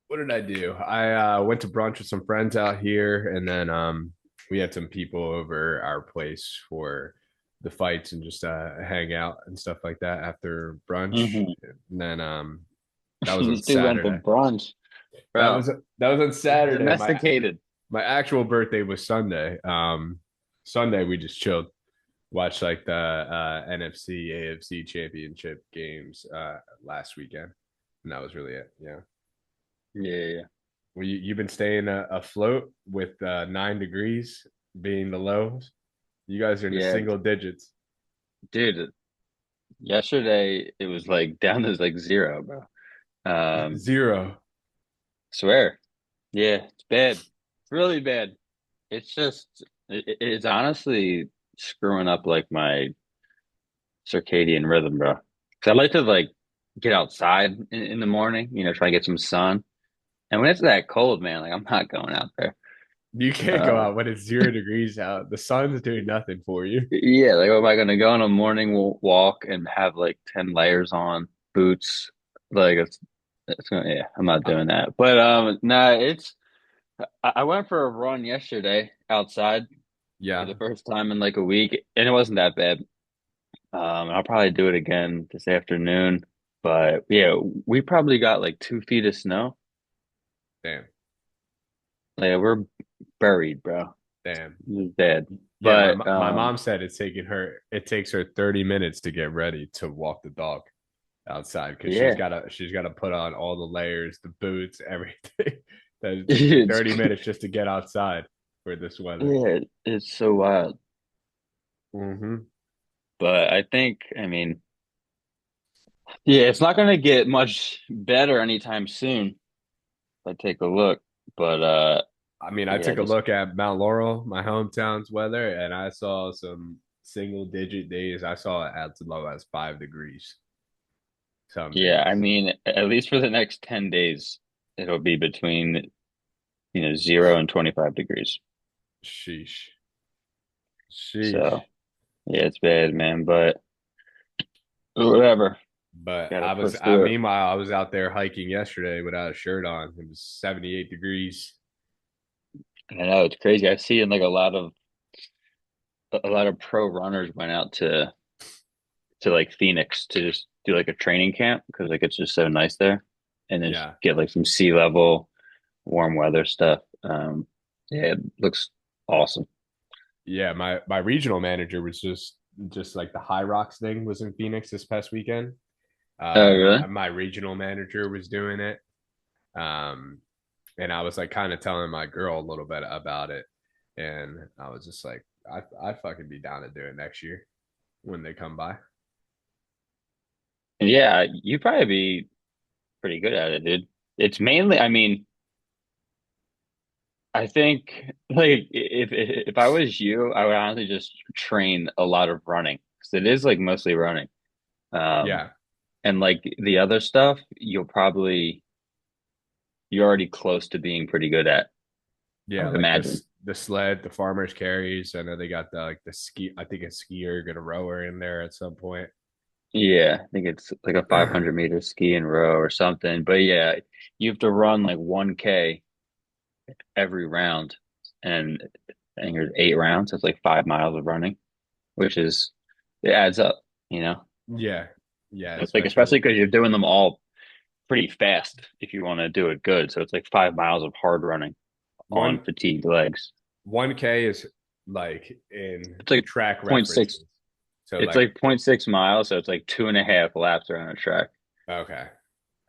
What did I do? I went to brunch with some friends out here, and then we had some people over our place for the fights and just hang out and stuff like that after brunch. Hmm And then that was on This dude went to Saturday. brunch, That bro. was that was on Saturday. Domesticated. My actual birthday was Sunday. Sunday we just chilled, watched like the NFC AFC championship games last weekend, and that was really it. Yeah. Yeah, yeah, Well, you've been staying afloat with 9 degrees being the lows. You guys are in the yeah. single digits. Dude, yesterday it was like down to like zero, bro. Um, Zero. Swear. Yeah, it's bad. It's really bad. It's just it's honestly screwing up like my circadian rhythm, bro. Because I like to like get outside in the morning, try and get some sun. And when it's that cold, man, like I'm not going out there. You can't go Uh, out when it's 0 degrees out. The sun's doing nothing for you. yeah, like am I gonna go on a morning walk and have like 10 layers on, boots? Like it's gonna, yeah, I'm not Uh, doing that. But nah, I went for a run yesterday outside for yeah. the first time in like a week, and it wasn't that bad. I'll probably do it again this afternoon. But yeah, we probably got like 2 feet of snow. Damn. Like we're buried, bro. Damn. It's bad. Yeah, But my mom said it takes her 30 minutes to get ready to walk the dog outside because yeah, she's gotta put on all the layers, the boots, everything. That it takes her it's 30 minutes just to get outside for this weather. yeah, it's so wild. Mm-hmm. But I think, I mean, yeah, it's not gonna get much better anytime soon. If I take a look, but I mean, I yeah, took a just look at Mount Laurel, my hometown's weather, and I saw some single digit days. I saw it as low as 5 degrees some yeah. I days. mean, at least for the next 10 days, it'll be between 0 and 25 degrees. Sheesh. Sheesh. So yeah, it's bad, man. But whatever, But gotta push through it. meanwhile, I was out there hiking yesterday without a shirt on. It was 78 degrees. I know it's crazy. I see in like a lot of pro runners went out to like Phoenix to just do like a training camp because like it's just so nice there, and then just Yeah. get like some sea level warm weather stuff. Yeah, it looks awesome. Yeah. My regional manager was just like the High Rocks thing was in Phoenix this past weekend. Oh, really? My regional manager was doing it. Um, and I was like kind of telling my girl a little bit about it, and I was just like, I'd fucking be down to do it next year when they come by. Yeah, you'd probably be pretty good at it, dude. It's mainly, I mean, I think like if I was you, I would honestly just train a lot of running because it is like mostly running. Um, Yeah, and like the other stuff, you're already close to being pretty good at, I yeah, would like imagine. this the sled, the farmers carries. I know they got the like the ski. I think a skier, got a rower in there at some point. Yeah, I think it's like a 500-meter ski and row or something. But yeah, you have to run like 1K every round, and I think there's 8 rounds. It's like 5 miles of running, which is it adds up, you know. Yeah, yeah, It's like especially especially because you're doing them all pretty fast if you want to do it good. So it's like 5 miles of hard running on one fatigued legs. 1K is like in It's like track point 0.6. references. So It's like like 0.6 miles, so it's like 2.5 laps around a track, okay,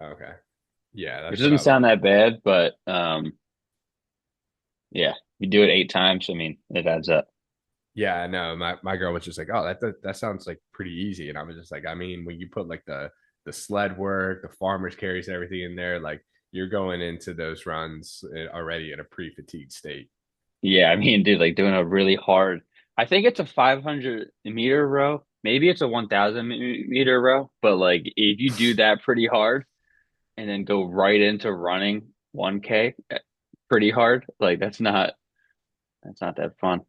okay, yeah, which that's what doesn't I was. sound that bad, but yeah, you do it 8 times. I mean, it adds up. Yeah, I know. My girl was just like, "Oh, that sounds like pretty easy," and I was just like, "I mean, when you put like the sled work, the farmers carries everything in there, like you're going into those runs already in a pre-fatigued state." Yeah, I mean, dude, like doing a really hard. I think it's a 500-meter row. Maybe it's a 1,000-meter row, but like if you do that pretty hard and then go right into running 1K pretty hard, like that's not that fun.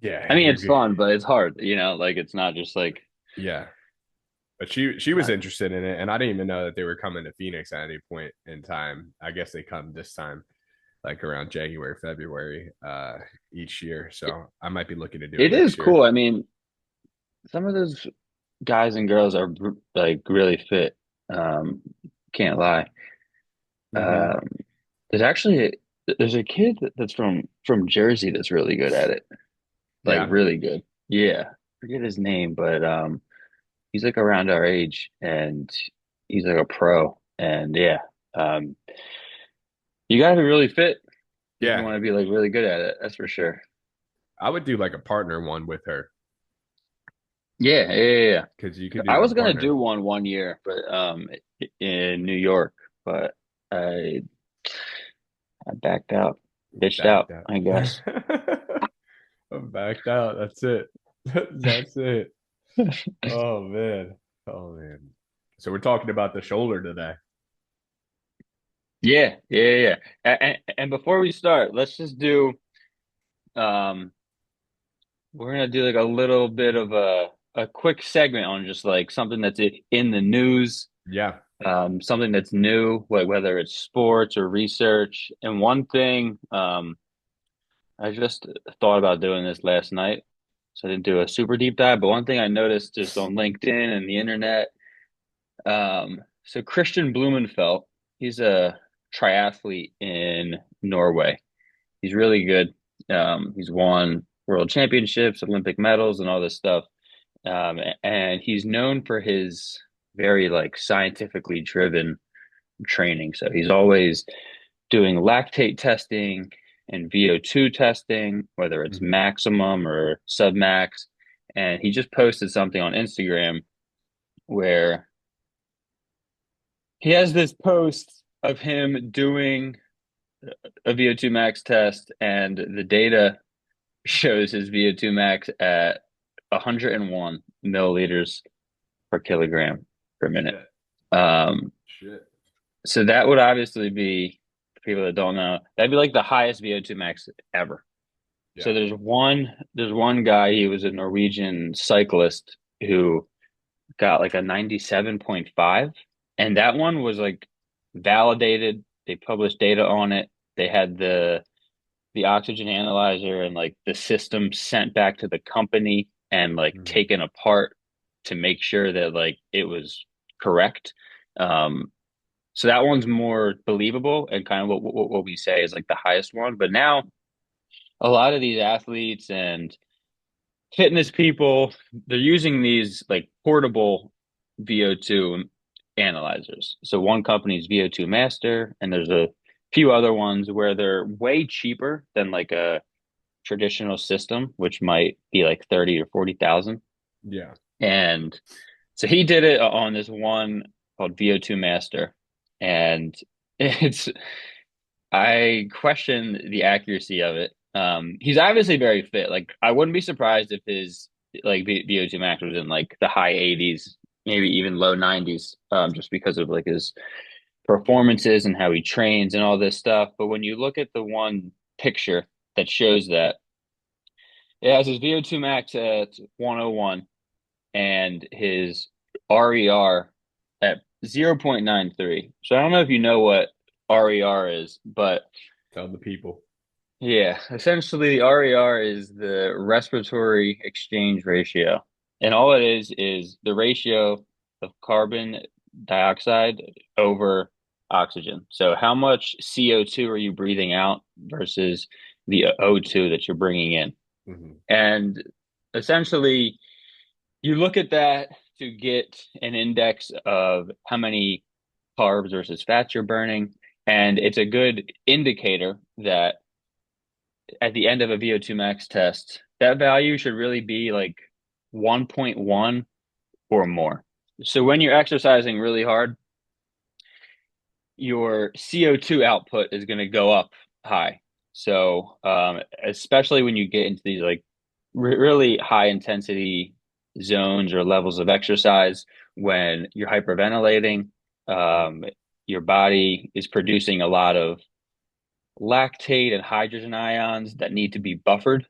Yeah, I mean, you're it's good. fun, but it's hard, like it's not just like Yeah, But she was Not, interested in it, and I didn't even know that they were coming to Phoenix at any point in time. I guess they come this time, like around January, February, each year. So I might be looking to do it it is next year. cool. I mean, some of those guys and girls are like really fit. Um, can't lie. Mm-hmm. Um, there's actually there's a kid that's from Jersey that's really good at it. Like Yeah, really good. Yeah. Forget his name, but he's like around our age and he's like a pro. And yeah, um, you gotta be really fit if you yeah. want to be like really good at it. That's for sure. I would do like a partner one with her Yeah, yeah, yeah, yeah. because you could do I like a was gonna do partner. one year, but in New York, but I I backed out, bitched Backed out, out. I guess. I'm backed out. That's it. That's it. Oh man. Oh man. So we're talking about the shoulder today. Yeah, yeah, yeah. And before we start, let's just do um we're gonna do like a little bit of a quick segment on just like something that's in the news, Yeah. something that's new, like whether it's sports or research. And one thing, I just thought about doing this last night, so I didn't do a super deep dive. But one thing I noticed just on LinkedIn and the internet, so Christian Blumenfeld, he's a triathlete in Norway. He's really good. He's won world championships, Olympic medals, and all this stuff. And he's known for his very like scientifically driven training. So he's always doing lactate testing and VO2 testing, whether it's Hmm. maximum or submax. And he just posted something on Instagram where he has this post of him doing a VO2 max test, and the data shows his VO2 max at 101 milliliters per kilogram per minute. Shit. Um, Shit. so that would obviously be, for people that don't know, that'd be like the highest VO2 max ever. Yeah. So there's one guy, he was a Norwegian cyclist who got like a 97.5, and that one was like validated. They published data on it. They had the oxygen analyzer and like the system sent back to the company and like Hmm. taken apart to make sure that like it was correct. Um, so that one's more believable and kind of what we say is like the highest one. But now a lot of these athletes and fitness people, they're using these like portable VO2 analyzers. So one company's VO2 Master, and there's a few other ones where they're way cheaper than like a traditional system, which might be like 30 or 40,000. Yeah. And so he did it on this one called VO2 Master. And it's, I question the accuracy of it. He's obviously very fit. Like, I wouldn't be surprised if his like VO2 max was in like the high 80s, maybe even low 90s, just because of like his performances and how he trains and all this stuff. But when you look at the one picture that shows that, it has his VO2 max at 101 and his RER at 0.93. So I don't know if you know what RER is, but Tell the people. yeah, essentially the RER is the respiratory exchange ratio. And all it is the ratio of carbon dioxide over oxygen. So how much CO2 are you breathing out versus the O2 that you're bringing in? Hmm. And essentially, you look at that to get an index of how many carbs versus fats you're burning. And it's a good indicator that at the end of a VO2 max test, that value should really be like 1.1 or more. So when you're exercising really hard, your CO2 output is going to go up high. So, especially when you get into these like really high intensity zones or levels of exercise, when you're hyperventilating, um, your body is producing a lot of lactate and hydrogen ions that need to be buffered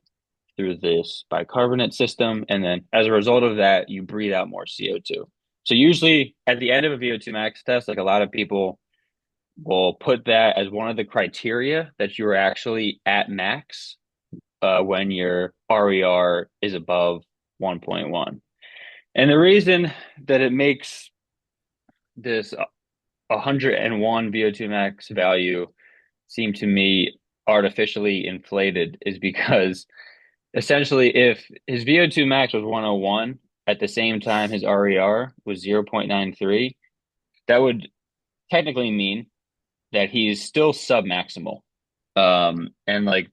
through this bicarbonate system. And then as a result of that, you breathe out more CO2. So usually at the end of a VO2 max test, like a lot of people will put that as one of the criteria that you're actually at max when your RER is above 1.1. And the reason that it makes this 101 VO2 max value seem to me artificially inflated is because essentially if his VO2 max was 101 at the same time his RER was 0.93, that would technically mean that he's still submaximal. And like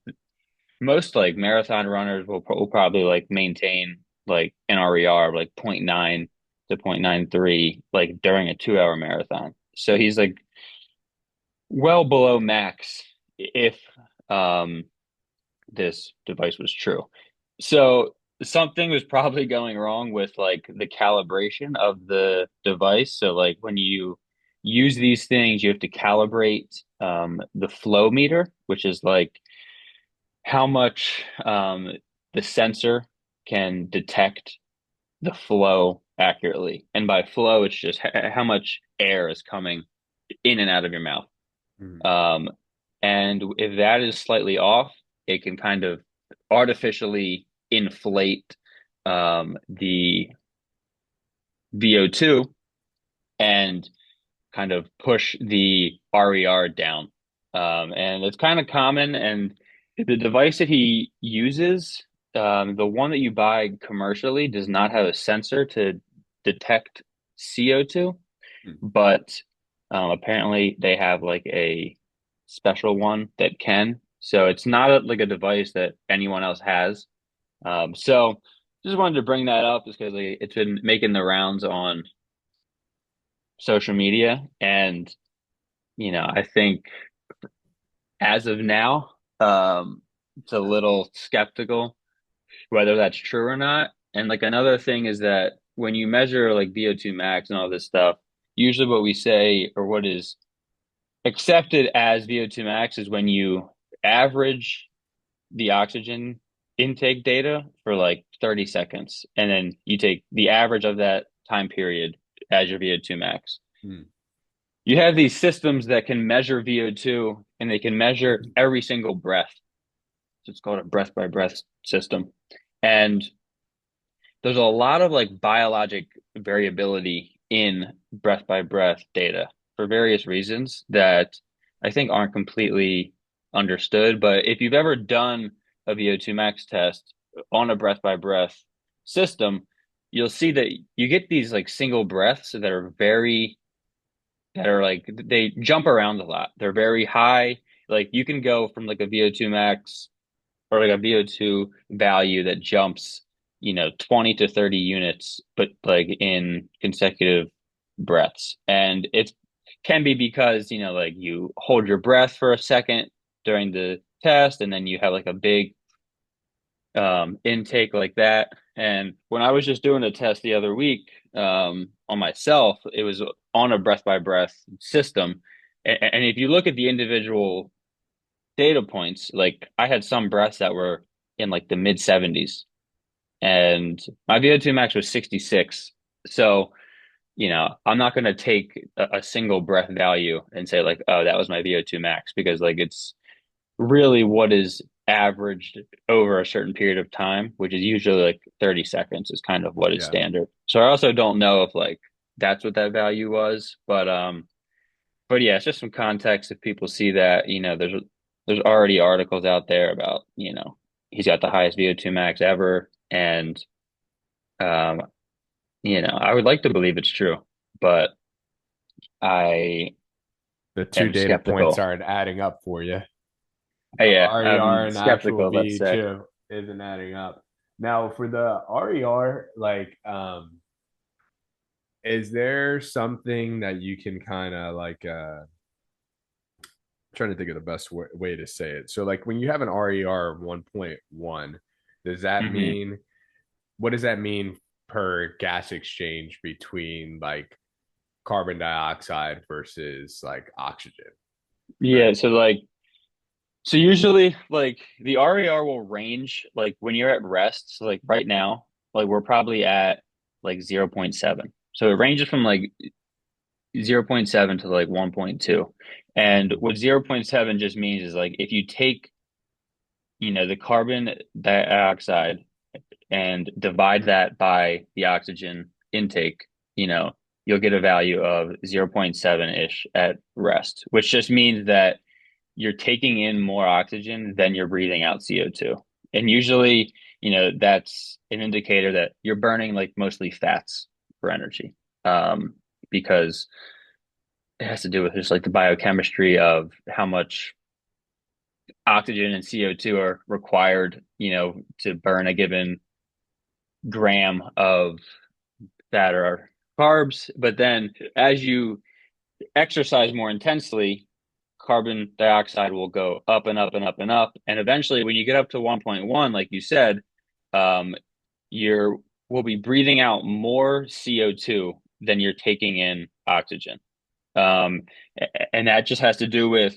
most like marathon runners will probably like maintain like an RER of like zero point 0.9 to zero point 0.93 like during a 2 hour marathon. So he's like well below max if um this device was true. So something was probably going wrong with like the calibration of the device. So like when you use these things, you have to calibrate the flow meter, which is like how much the sensor can detect the flow accurately. And by flow, it's just how much air is coming in and out of your mouth. Mhm. Um, and if that is slightly off, it can kind of artificially inflate the VO2 and kind of push the RER down. And it's kind of common. And the device that he uses, the one that you buy commercially, does not have a sensor to detect CO2, Mhm. but apparently they have like a special one that can. So it's not like a device that anyone else has. So just wanted to bring that up just because like, it's been making the rounds on social media, and I think as of now, it's a little skeptical whether that's true or not. And like another thing is that when you measure like VO2 max and all this stuff, usually what we say or what is accepted as VO2 max is when you average the oxygen intake data for like 30 seconds, and then you take the average of that time period as your VO2 max. Mhm. You have these systems that can measure VO2 and they can measure every single breath. So it's called a breath by breath system. And there's a lot of like biologic variability in breath by breath data for various reasons that I think aren't completely understood. But if you've ever done a VO2 max test on a breath by breath system, you'll see that you get these like single breaths that are like they jump around a lot. They're very high. Like you can go from like a VO2 max or like a VO2 value that jumps, 20 to 30 units, but like in consecutive breaths. And it can be because, like you hold your breath for a second during the test and then you have like a big intake like that. And when I was just doing a test the other week on myself, it was on a breath by breath system. And if you look at the individual data points, like I had some breaths that were in like the mid 70s and my VO2 max was 66. So, I'm not going to take a single breath value and say like, oh, that was my VO2 max because like it's really what is averaged over a certain period of time, which is usually like 30 seconds is kind of what is Yeah. standard. So I also don't know if like that's what that value was, but yeah, it's just some context if people see that, there's already articles out there about, he's got the highest VO2 max ever and um I would like to believe it's true, but I The two am data points skeptical. aren't adding up for you. The Yeah, RER I'm and actual skeptical, let's say. VH2 isn't adding up. Now for the RER, like is there something that you can kind of like trying to think of the best way to say it. So like when you have an RER of 1.1, does that Hmm. mean what does that mean per gas exchange between like carbon dioxide versus like oxygen? Yeah, Right. so usually like the RER will range like when you're at rest, so like right now, like we're probably at like zero point 0.7. So it ranges from like 0.7 to like 1.2. And Mhm. what 0.7 just means is like if you take, the carbon dioxide and divide that by the oxygen intake, you'll get a value of 0.7-ish at rest, which just means that you're taking in more oxygen than you're breathing out CO2. And usually, that's an indicator that you're burning like mostly fats for energy. Because it has to do with just like the biochemistry of how much oxygen and CO2 are required, to burn a given gram of fat or carbs. But then as you exercise more intensely, carbon dioxide will go up and up and up and up. And eventually, when you get up to 1.1, like you said, um, you're will be breathing out more CO2 than you're taking in oxygen. Um, and that just has to do with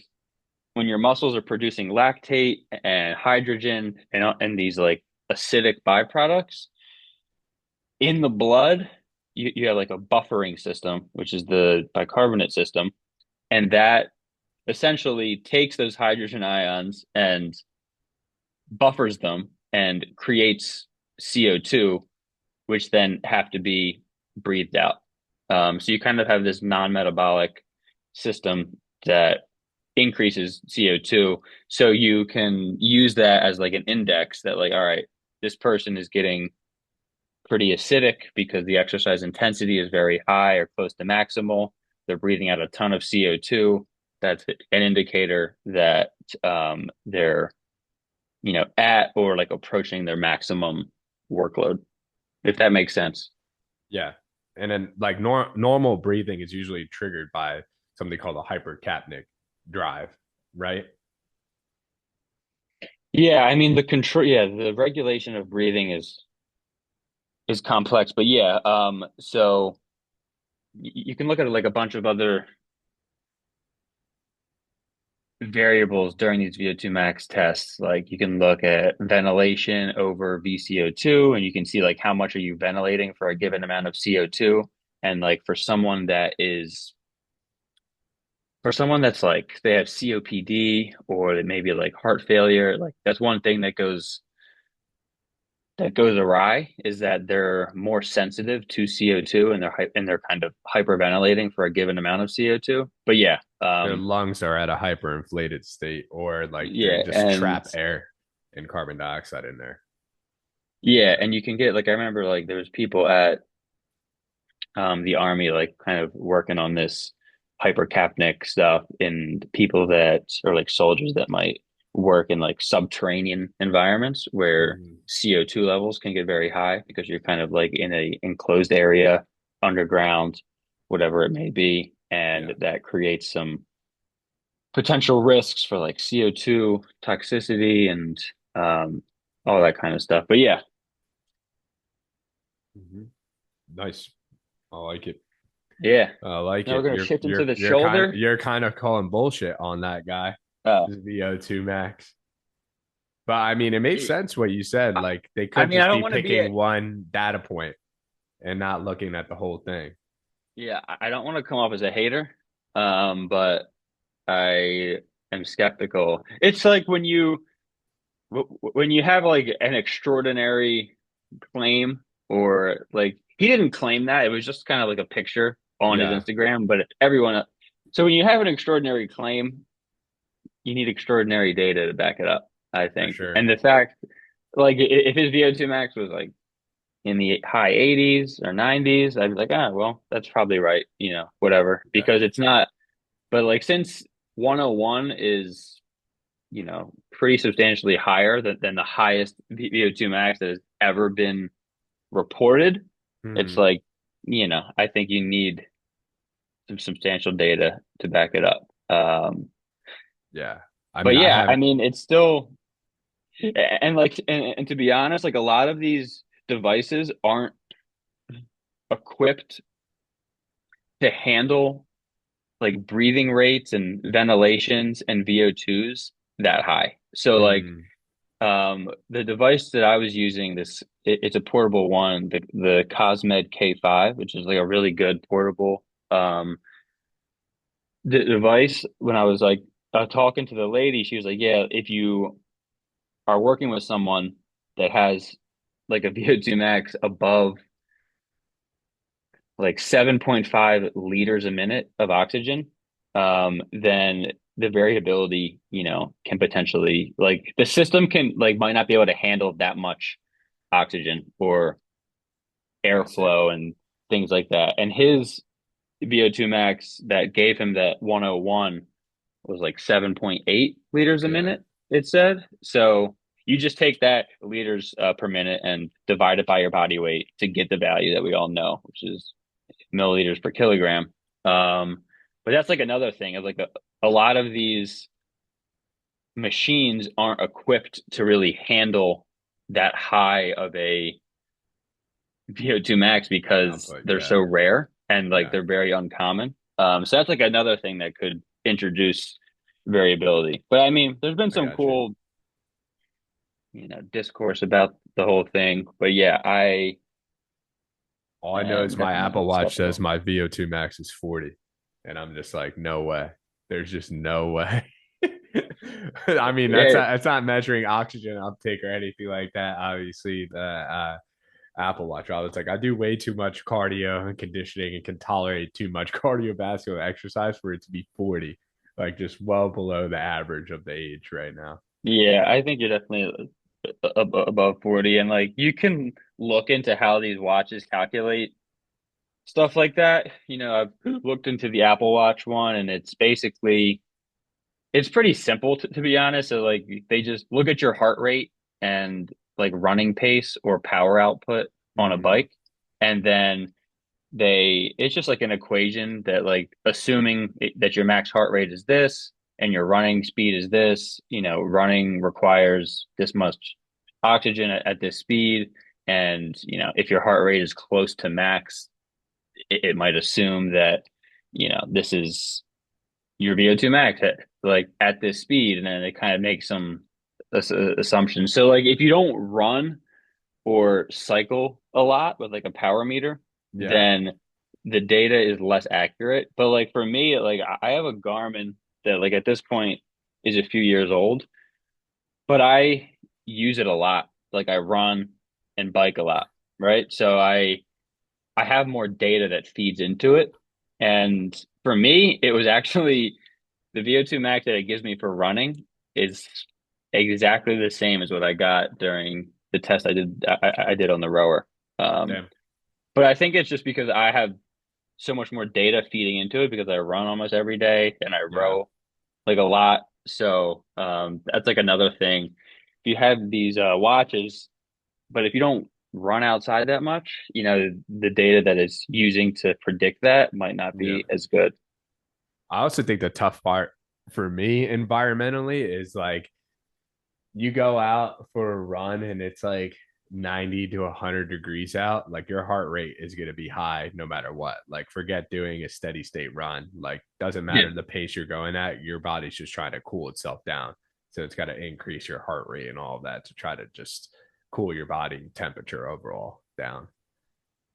when your muscles are producing lactate and hydrogen and these like acidic byproducts in the blood, you have like a buffering system, which is the bicarbonate system, and that essentially takes those hydrogen ions and buffers them and creates CO2, which then have to be breathed out. So you kind of have this non-metabolic system that increases CO2. So you can use that as like an index that like, all right, this person is getting pretty acidic because the exercise intensity is very high or close to maximal. They're breathing out a ton of CO2. That's an indicator that they're, at or like approaching their maximum workload, if that makes sense. Yeah. And then like normal breathing is usually triggered by something called a hypercapnic drive, right? Yeah, I mean the regulation of breathing is complex, but yeah, so you can look at like a bunch of other variables during these VO2 max tests. Like you can look at ventilation over VCO2, and you can see like how much are you ventilating for a given amount of CO2. And like for someone that's like they have COPD or they maybe like heart failure, like that's one thing that goes awry is that they're more sensitive to CO2 and they're kind of hyperventilating for a given amount of CO2. But yeah, Their lungs are at a hyperinflated state, or like they're yeah, just and trap air and carbon dioxide in there. yeah, and you can get like I remember like there was people at the army like kind of working on this hypercapnic stuff and people that are like soldiers that might work in like subterranean environments where Mhm. CO2 levels can get very high because you're kind of like in a enclosed area underground, whatever it may be, Yeah. and that creates some potential risks for like CO2 toxicity and um all that kind of stuff. But yeah, Hmm. Nice. I like it. yeah. I like Now we're it. gonna shift into the You're kind of shoulder. you're kind of calling bullshit on that guy, Oh, VO2 max. But I mean, it makes sense what you said. Like they I could mean, I just don't be want to be picking one data point and not looking at the whole thing. yeah, I don't want to come off as a hater, but I am skeptical. It's like when you have like an extraordinary claim, or like he didn't claim that, it was just kind of like a picture on his Yeah, Instagram, but everyone. So when you have an extraordinary claim, you need extraordinary data to back it up, I for think. sure. And the fact, like, if his VO2 max was like in the high 80s or 90s, I'd be like, well, that's probably right, whatever, Yeah. because it's not. But like since 101 is, pretty substantially higher than the highest VO2 max that has ever been reported, it's Hmm. like, I think you need some substantial data to back it up. Yeah. I But mean, I yeah, I haven't. mean, it's still, and like, and to be honest, like a lot of these devices aren't equipped to handle like breathing rates and ventilations and VO2s that high. So like Hmm. The device that I was using, it's a portable one, the Cosmed K5, which is like a really good portable. The device, when I was like talking to the lady, she was like, "Yeah, if you are working with someone that has like a VO2 max above like 7.5 liters a minute of oxygen, then the variability, can potentially like the system can like might not be able to handle that much oxygen or I see. airflow and things like that. And his VO2 max that gave him that 101 was like 7.8 liters a Yeah, minute, it said. So you just take that liters per minute and divide it by your body weight to get the value that we all know, which is milliliters per kilogram. But that's like another thing is like a lot of these machines aren't equipped to really handle that high of a VO2 max because output. they're Yeah, so rare and like yeah, they're very uncommon. So that's like another thing that could introduce variability. But I mean, there's been I some got you. cool, discourse about the whole thing. But yeah, I All I know am is my definitely Apple Watch says skeptical. my VO2 max is 40. And I'm just like, no way. There's just no way. I mean, Yeah, that's not measuring oxygen uptake or anything like that. Obviously, the Apple Watch. I was like, I do way too much cardio and conditioning and can tolerate too much cardiovascular exercise for it to be 40, like just well below the average of the age right now. yeah, I think you're definitely above 40. And like you can look into how these watches calculate stuff like that. I've looked into the Apple Watch one and it's pretty simple to be honest. So like they just look at your heart rate and like running pace or power output on a Mm-hmm. bike. And then it's just like an equation that like assuming that your max heart rate is this and your running speed is this, running requires this much oxygen at this speed. And, if your heart rate is close to max, it might assume that, this is your VO2 max like at this speed. And then it kind of makes some assumptions. So like if you don't run or cycle a lot with like a power meter, Yeah. then the data is less accurate. But like for me, like I have a Garmin that like at this point is a few years old, but I use it a lot. Like I run and bike a lot, right? So I have more data that feeds into it. And for me, it was actually the VO2 max that it gives me for running is exactly the same as what I got during the test I did on the rower. Um, Damn. but I think it's just because I have so much more data feeding into it because I run almost every day and I Yeah. row like a lot. So that's like another thing. If you have these watches, but if you don't run outside that much, the data that it's using to predict that might not Yeah. be as good. I also think the tough part for me environmentally is like you go out for a run and it's like 90 to 100 degrees out, like your heart rate is going to be high no matter what. Like, forget doing a steady state run. Like, doesn't Yeah. matter the pace you're going at, your body's just trying to cool itself down. So it's got to increase your heart rate and all of that to try to just cool your body temperature overall down.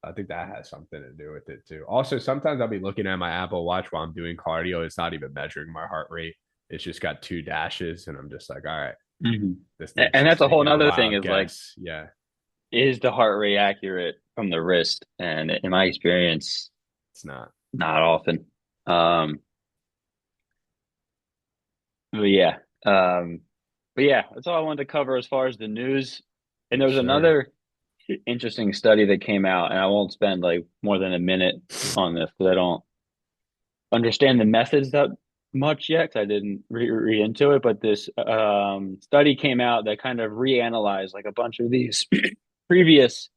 I think that has something to do with it too. Also, sometimes I'll be looking at my Apple Watch while I'm doing cardio. It's not even measuring my heart rate. It's just got two dashes, and I'm just like, all right, hmm this thing's And that's just a whole taking a other thing wild is like, guess. Yeah, is the heart rate accurate from the wrist? And in my experience, it's not. not often. Um, but yeah, um, but yeah, that's all I wanted to cover as far as the news. And there Yes, was sir. another interesting study that came out, and I won't spend like more than a minute on this because I don't understand the methods that much yet 'cause I didn't read into it. But this study came out that kind of reanalyzed like a bunch of these previous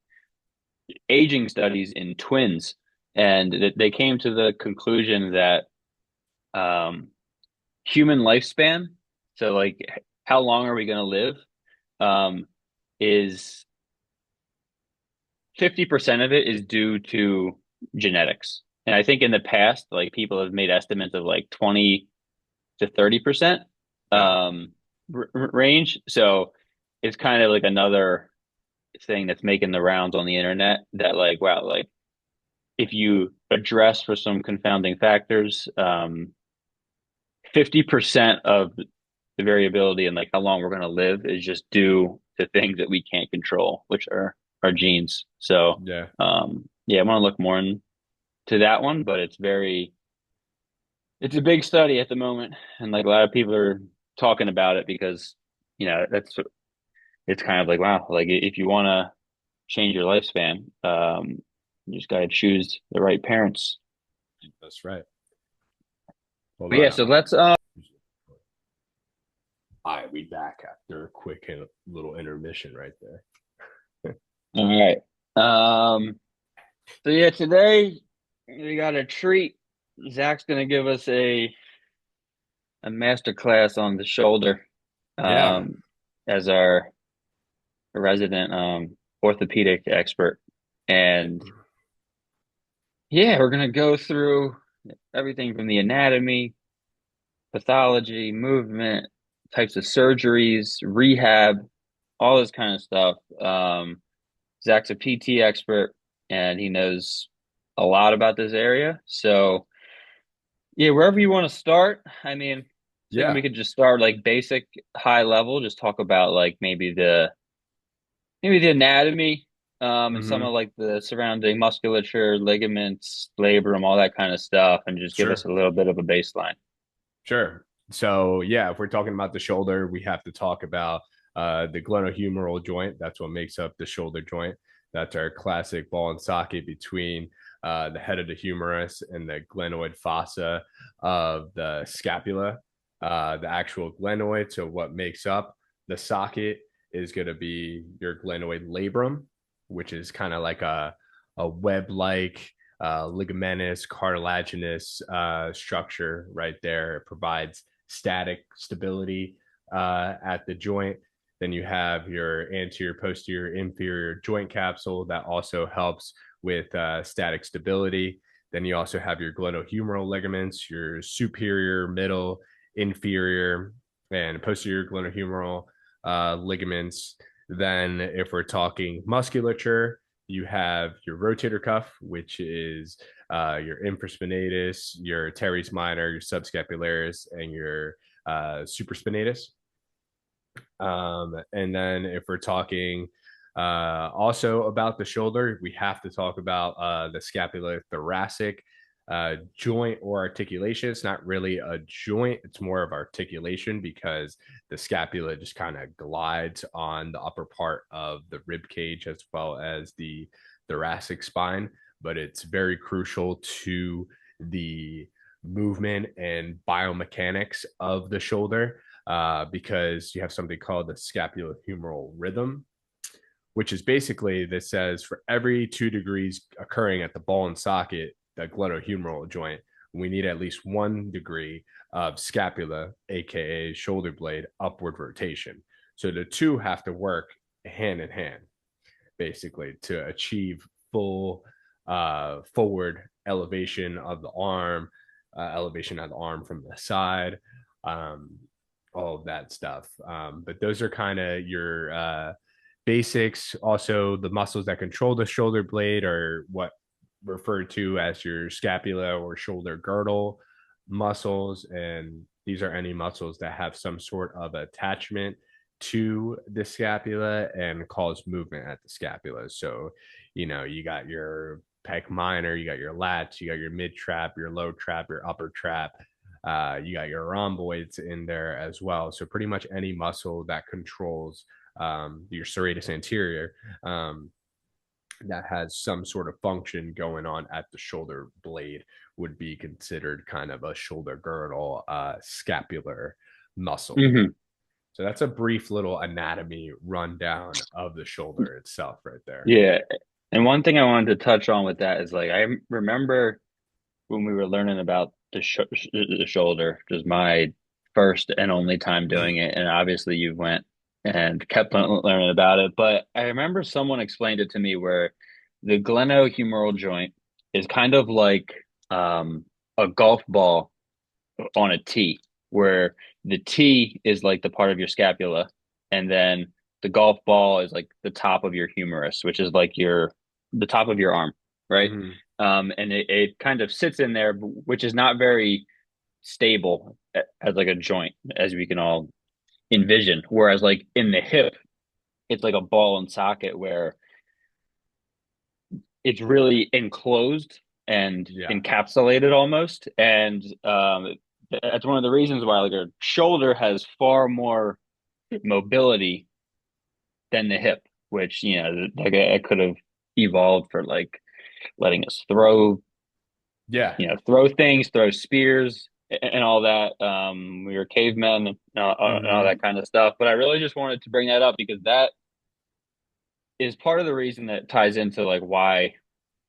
aging studies in twins, and they came to the conclusion that um, human lifespan, so like how long are we going to live, um, is 50% of it is due to genetics. And I think in the past, like people have made estimates of like 20 to 30% Yeah. um, range. So it's kind of like another thing that's making the rounds on the internet that like, wow, like if you address for some confounding factors, 50% of the variability and like how long we're going to live is just due to things that we can't control, which are our genes. So, Yeah. yeah, I want to look more into that one, but it's a big study at the moment, and like a lot of people are talking about it because that's it's kind of like wow, like if you want to change your lifespan, you just got to choose the right parents. That's right. Hold But yeah, on. so let's All right, we back after a quick little intermission right there. all right. So yeah, today we got a treat. Zach's gonna give us a master class on the shoulder, Yeah. um, as our resident orthopedic expert. And yeah, we're gonna go through everything from the anatomy, pathology, movement, types of surgeries, rehab, all this kind of stuff. Zach's a PT expert and he knows a lot about this area. So yeah, wherever you want to start. I mean, thinking we Yeah. could just start like basic high level, just talk about like maybe the anatomy, and some Mm-hmm. of like the surrounding musculature, ligaments, labrum, all that kind of stuff, and just give us Sure. a little bit of a baseline. Sure. So yeah, if we're talking about the shoulder, we have to talk about the glenohumeral joint. That's what makes up the shoulder joint. That's our classic ball and socket between the head of the humerus and the glenoid fossa of the scapula. The actual glenoid, so what makes up the socket, is going to be your glenoid labrum, which is kind of like a web-like ligamentous, cartilaginous structure right there. It provides static stability at the joint. Then you have your anterior, posterior, inferior joint capsule that also helps with static stability. Then you also have your glenohumeral ligaments, your superior, middle, inferior, and posterior glenohumeral ligaments. Then, if we're talking musculature, you have your rotator cuff, which is your infraspinatus, your teres minor, your subscapularis, and your supraspinatus. And then if we're talking also about the shoulder, we have to talk about the scapulothoracic joint or articulation. It's not really a joint, it's more of articulation because the scapula just kind of glides on the upper part of the rib cage as well as the thoracic spine. But it's very crucial to the movement and biomechanics of the shoulder because you have something called the scapulohumeral rhythm, which is basically that says for every 2 degrees occurring at the ball and socket, the glenohumeral joint, we need at least 1 degree of scapula, aka shoulder blade, upward rotation. So the two have to work hand in hand, basically, to achieve full forward elevation of the arm, elevation of the arm from the side, um, all of that stuff. But those are kind of your basics. Also, the muscles that control the shoulder blade are what referred to as your scapula or shoulder girdle muscles. And these are any muscles that have some sort of attachment to the scapula and cause movement at the scapula. So, you got your pec minor, you got your lats, you got your mid trap, your low trap, your upper trap. You got your rhomboids in there as well. So pretty much any muscle that controls your serratus anterior that has some sort of function going on at the shoulder blade would be considered kind of a shoulder girdle scapular muscle. Hmm. So that's a brief little anatomy rundown of the shoulder itself right there. Yeah. And one thing I wanted to touch on with that is like I remember when we were learning about the shoulder, just my first and only time doing it, and obviously you went and kept learning about it. But I remember someone explained it to me where the glenohumeral joint is kind of like a golf ball on a tee, where the tee is like the part of your scapula, and then the golf ball is like the top of your humerus, which is like the top of your arm, right? Hmm. And it kind of sits in there, which is not very stable as like a joint, as we can all envision. Whereas like in the hip, it's like a ball and socket where it's really enclosed and Yeah. encapsulated almost. And that's one of the reasons why like a shoulder has far more mobility than the hip, which, you know, like it could have evolved for like letting us throw, Yeah. you know, throw things, throw spears and all that. We were cavemen and all Hmm. that kind of stuff. But I really just wanted to bring that up because that is part of the reason that ties into like why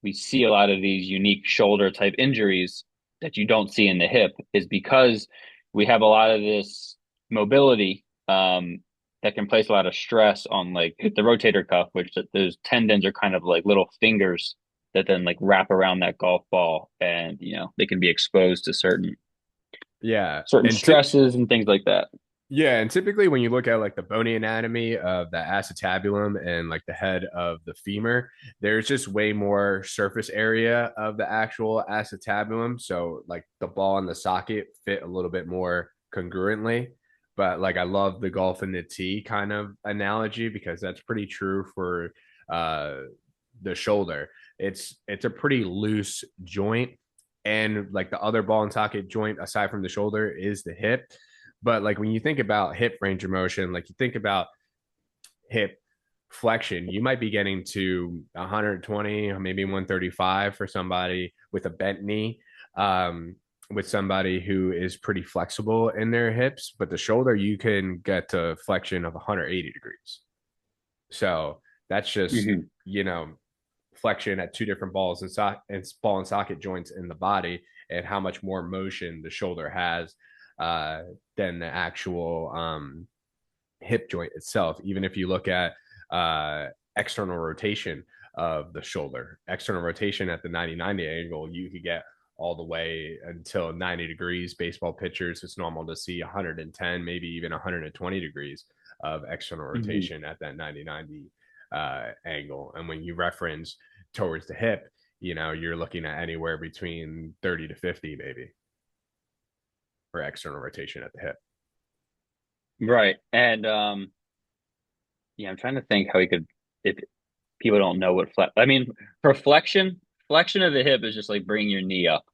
we see a lot of these unique shoulder type injuries that you don't see in the hip is because we have a lot of this mobility that can place a lot of stress on like the rotator cuff, which those tendons are kind of like little fingers that then like wrap around that golf ball, and you know they can be exposed to Yeah. certain stresses and things like that. Yeah, and typically when you look at like the bony anatomy of the acetabulum and like the head of the femur, there's just way more surface area of the actual acetabulum. So like the ball and the socket fit a little bit more congruently. But like I love the golf and the tee kind of analogy because that's pretty true for uh the shoulder. It's a pretty loose joint, and like the other ball and socket joint aside from the shoulder is the hip. But like when you think about hip range of motion, like you think about hip flexion, you might be getting to 120, maybe 135 for somebody with a bent knee, with somebody who is pretty flexible in their hips. But the shoulder, you can get to flexion of 180 degrees. So that's just, Mm-hmm. you know, flexion at two different balls and ball and socket joints in the body, and how much more motion the shoulder has uh, than the actual hip joint itself. Even if you look at external rotation of the shoulder, external rotation at the 90-90 angle, you could get all the way until 90 degrees. Baseball pitchers, it's normal to see 110, maybe even 120 degrees of external Mm-hmm. rotation at that 90-90 angle. And when you reference towards the hip, you know, you're looking at anywhere between 30 to 50, maybe, for external rotation at the hip. Right. And yeah, I'm trying to think how we could if people don't know what I mean, for flexion of the hip is just like bringing your knee up,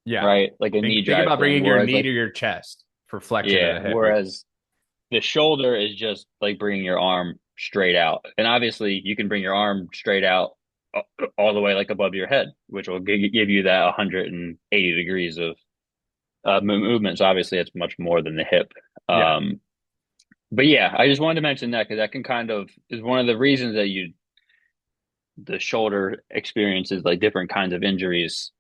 Yeah. right? Like a knee Think drive about thing. bringing your Whereas knee to like your chest for flexion of yeah, the hip. whereas the shoulder is just like bringing your arm straight out. And obviously, you can bring your arm straight out all the way like above your head, which will give you that 180 degrees of movement. So obviously, it's much more than the hip. Yeah, Um, but yeah, I just wanted to mention that because that can kind of is one of the reasons that the shoulder experiences like different kinds of injuries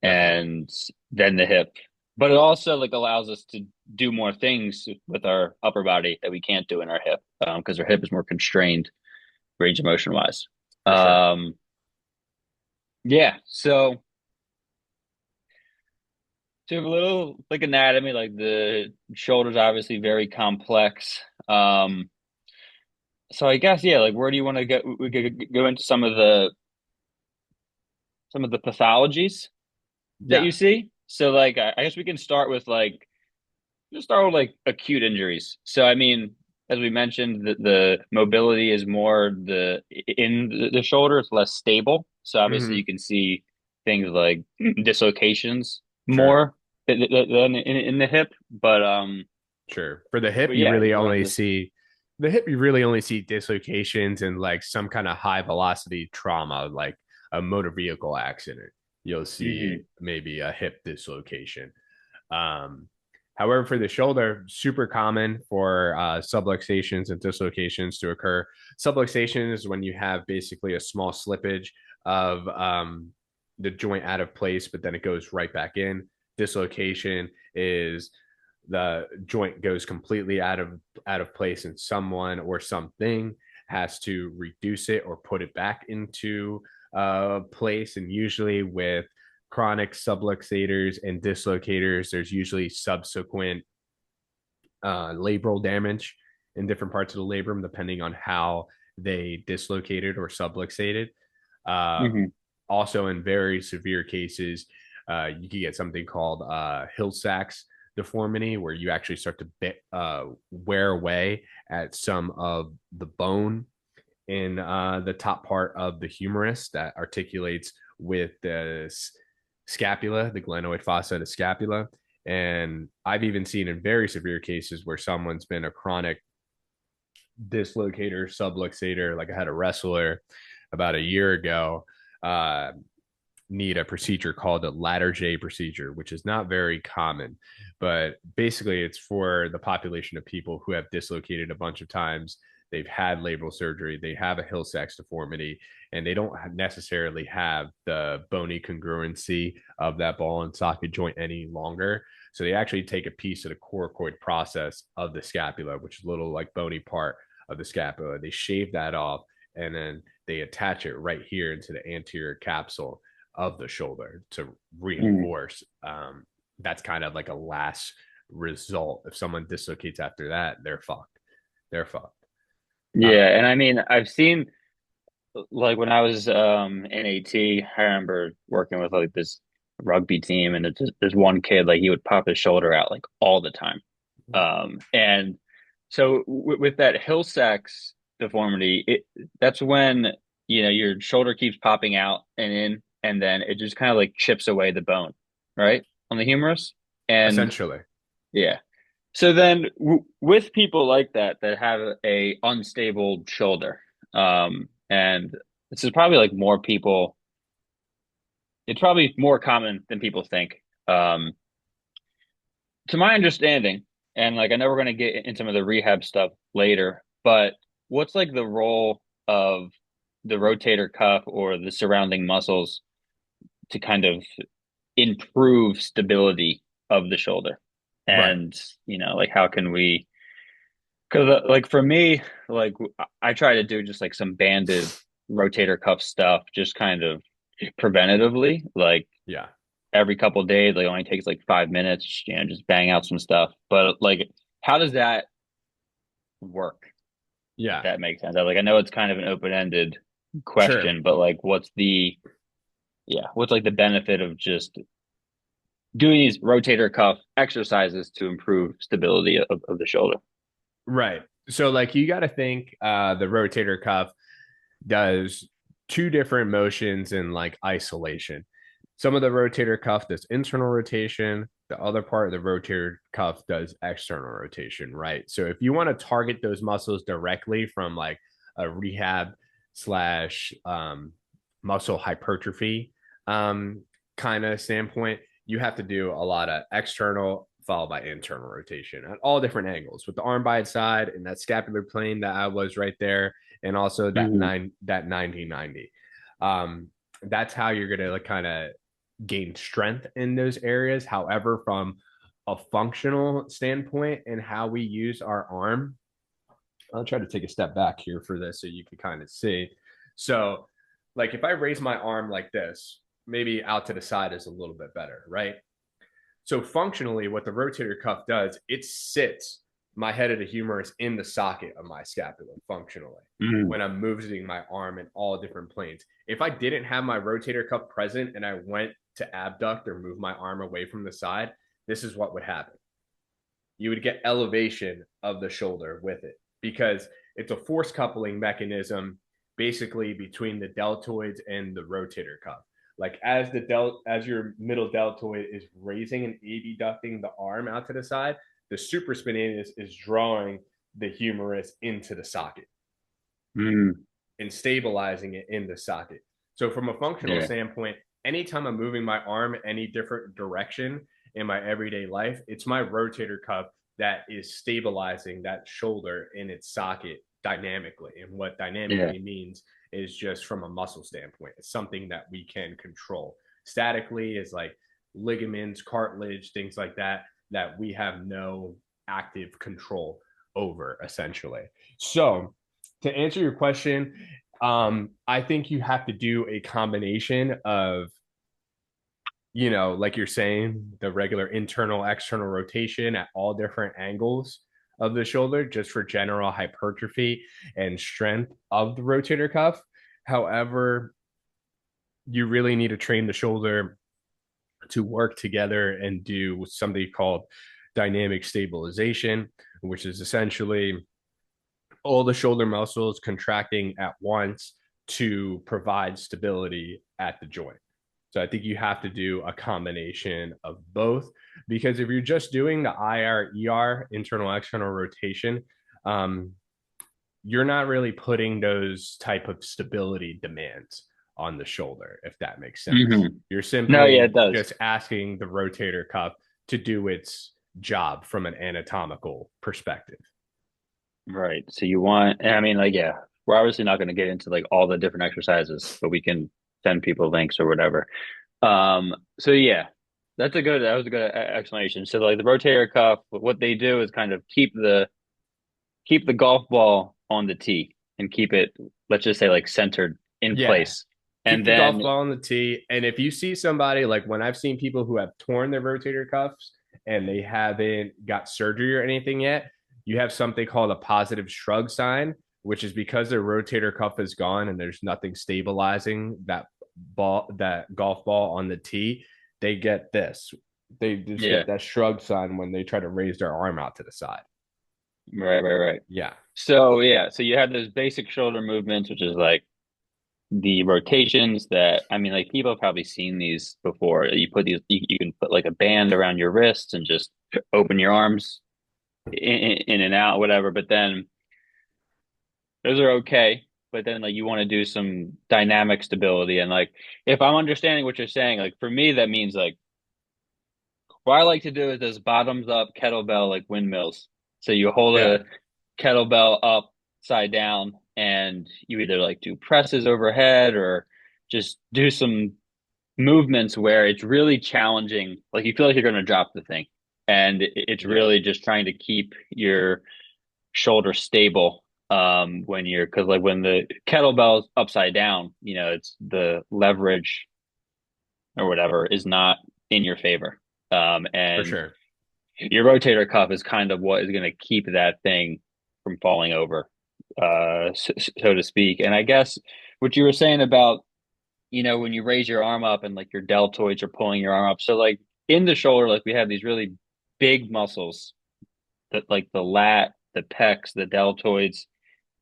definitely. and then the hip. But it also like allows us to do more things with our upper body that we can't do in our hip because our hip is more constrained range of motion wise. For sure. Um, yeah, so to have a little like anatomy, like the shoulders obviously very complex. Um, so I guess yeah, like where do you want to go? We could go into some of the pathologies that Yeah. you see. So like I guess we can start with like just start with like acute injuries. So I mean, as we mentioned, the mobility is more in the shoulder, it's less stable. So obviously Hmm. you can see things like dislocations Sure. more than in the hip. Sure. For the hip, But you yeah, really you only wanted to see the hip, you really only see dislocations and like some kind of high velocity trauma, like a motor vehicle accident. You'll see hmm maybe a hip dislocation. Um, However, for the shoulder, super common for subluxations and dislocations to occur. Subluxation is when you have basically a small slippage of the joint out of place, but then it goes right back in. Dislocation is the joint goes completely out of place, and someone or something has to reduce it or put it back into place. And usually with chronic subluxators and dislocators, there's usually subsequent labral damage in different parts of the labrum, depending on how they dislocated or subluxated. Uh, Hmm. Also, in very severe cases, you can get something called Hill-Sachs deformity, where you actually start to wear away at some of the bone in the top part of the humerus that articulates with the scapula, the glenoid fossa of the scapula. And I've even seen in very severe cases where someone's been a chronic dislocator, subluxator, like I had a wrestler about a year ago, uh, need a procedure called a ladder J procedure, which is not very common, but basically it's for the population of people who have dislocated a bunch of times. They've had labral surgery, they have a Hill-Sachs deformity, and they don't necessarily have the bony congruency of that ball and socket joint any longer. So they actually take a piece of the coracoid process of the scapula, which is a little like bony part of the scapula. They shave that off and then they attach it right here into the anterior capsule of the shoulder to Hmm. reinforce. That's kind of like a last result. If someone dislocates after that, they're fucked. They're fucked. Yeah, and I mean, I've seen like when I was in AT, I remember working with like this rugby team, and there's one kid like he would pop his shoulder out like all the time. And so with that Hill-Sachs deformity, that's when your shoulder keeps popping out and in, and then it just kind of like chips away the bone, right, on the humerus. And Essentially, yeah, so then with people like that have a unstable shoulder, and this is probably like more people, it's probably more common than people think. To my understanding, and like I know we're going to get into some of the rehab stuff later, but what's like the role of the rotator cuff or the surrounding muscles to kind of improve stability of the shoulder? right. And, like how can we, because like for me, like I try to do just like some banded rotator cuff stuff, just kind of preventatively, like Yeah. every couple of days, like it only takes like 5 minutes, just bang out some stuff. But like, how does that work? If Yeah. that makes sense. Like, I know it's kind of an open-ended Sure. question, but like, what's like the benefit of just doing these rotator cuff exercises to improve stability of the shoulder? Right. So like you got to think the rotator cuff does two different motions in like isolation. Some of the rotator cuff does internal rotation. The other part of the rotator cuff does external rotation, right? So if you want to target those muscles directly from like a rehab slash muscle hypertrophy kind of standpoint, you have to do a lot of external followed by internal rotation at all different angles with the arm by its side and that scapular plane that I was right there, and also Hmm. that 90-90. That's how you're gonna like kind of gain strength in those areas. However, from a functional standpoint and how we use our arm, I'll try to take a step back here for this so you can kind of see. So, like if I raise my arm like this, maybe out to the side is a little bit better, right? So functionally, what the rotator cuff does, it sits my head of the humerus in the socket of my scapula functionally Mm. when I'm moving my arm in all different planes. If I didn't have my rotator cuff present and I went to abduct or move my arm away from the side, this is what would happen. You would get elevation of the shoulder with it because it's a force coupling mechanism basically between the deltoids and the rotator cuff. Like as your middle deltoid is raising and abducting the arm out to the side, the supraspinatus is drawing the humerus into the socket Mm. and stabilizing it in the socket. So from a functional Yeah. standpoint, anytime I'm moving my arm any different direction in my everyday life, it's my rotator cuff that is stabilizing that shoulder in its socket dynamically. And what Yeah. dynamically means is just from a muscle standpoint, it's something that we can control. Statically is like ligaments, cartilage, things like that, that we have no active control over essentially. So to answer your question, I think you have to do a combination of, like you're saying, the regular internal, external rotation at all different angles. of the shoulder just for general hypertrophy and strength of the rotator cuff. However, you really need to train the shoulder to work together and do something called dynamic stabilization, which is essentially all the shoulder muscles contracting at once to provide stability at the joint. So I think you have to do a combination of both, because if you're just doing the IR, internal external rotation, um, you're not really putting those type of stability demands on the shoulder, if that makes sense. Hmm. You're No, yeah, simply it does. just asking the rotator cuff to do its job from an anatomical perspective. Right. So you want, and I mean, like, yeah, we're obviously not going to get into like all the different exercises, but we can send people links or whatever. So yeah, that was a good explanation. So like the rotator cuff, what they do is kind of keep the golf ball on the tee and keep it, let's just say like centered in Yeah, place. keep And the then, golf ball on the tee. And if you see somebody, like when I've seen people who have torn their rotator cuffs and they haven't got surgery or anything yet, you have something called a positive shrug sign, which is because their rotator cuff is gone and there's nothing stabilizing that golf ball on the tee. They get this. They just yeah, get that shrug sign when they try to raise their arm out to the side. right. Yeah. So yeah, so you have those basic shoulder movements, which is like the rotations that I mean, like people have probably seen these before. You can put like a band around your wrists and just open your arms in and out, whatever. But then those are okay. But then like you want to do some dynamic stability. And like if I'm understanding what you're saying, like for me, that means like what I like to do is this bottoms up kettlebell like windmills. So you hold Yeah. a kettlebell upside down and you either like do presses overhead or just do some movements where it's really challenging. Like you feel like you're going to drop the thing. And it's Yeah. really just trying to keep your shoulder stable when you're because like when the kettlebell's upside down, you know, it's the leverage or whatever is not in your favor. For And sure. your rotator cuff is kind of what is going to keep that thing from falling over, so to speak. And I guess what you were saying about, you know, when you raise your arm up and like your deltoids are pulling your arm up. So like in the shoulder, like we have these really big muscles that like the lat, the pecs, the deltoids,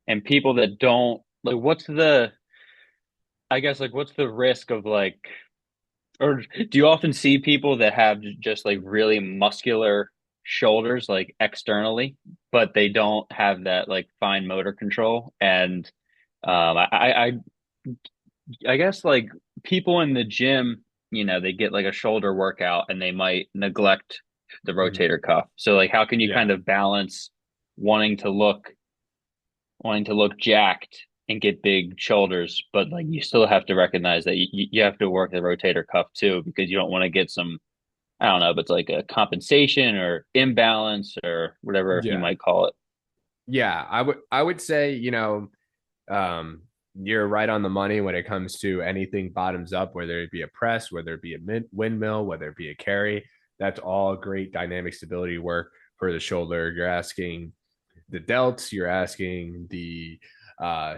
and people that don't like what's the I guess like what's the risk of like or do you often see people that have just like really muscular shoulders like externally, but they don't have that like fine motor control? And I guess like people in the gym, you know, they get like a shoulder workout and they might neglect the Mhm. rotator cuff. So like how can you Yeah. kind of balance wanting to look wanting to look jacked and get big shoulders, but like you still have to recognize that you have to work the rotator cuff too because you don't want to get some I don't know, but it's like a compensation or imbalance or whatever you Yeah. might call it. Yeah, I would say, um, you're right on the money when it comes to anything bottoms up, whether it be a press, whether it be a windmill, whether it be a carry. That's all great dynamic stability work for the shoulder. You're asking the delts, you're asking the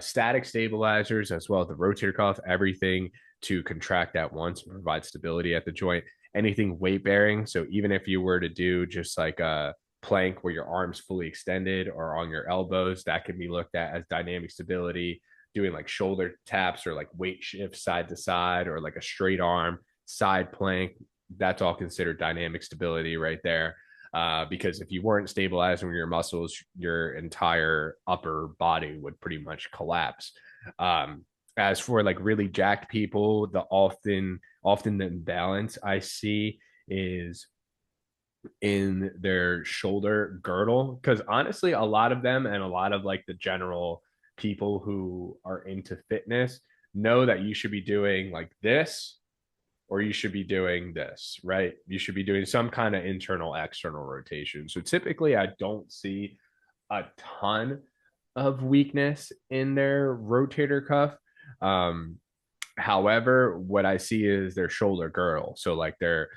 static stabilizers as well as the rotator cuff, everything to contract at once and provide stability at the joint. Anything weight bearing. So even if you were to do just like a plank where your arms fully extended or on your elbows, that can be looked at as dynamic stability. Doing like shoulder taps or like weight shifts side to side or like a straight arm side plank, that's all considered dynamic stability right there. Because if you weren't stabilizing your muscles, your entire upper body would pretty much collapse. As for like really jacked people, the often the imbalance I see is in their shoulder girdle, because honestly a lot of them and a lot of like the general people who are into fitness know that you should be doing like this or you should be doing this, right? You should be doing some kind of internal external rotation. So typically I don't see a ton of weakness in their rotator cuff. um However, what I see is their shoulder girdle. So like their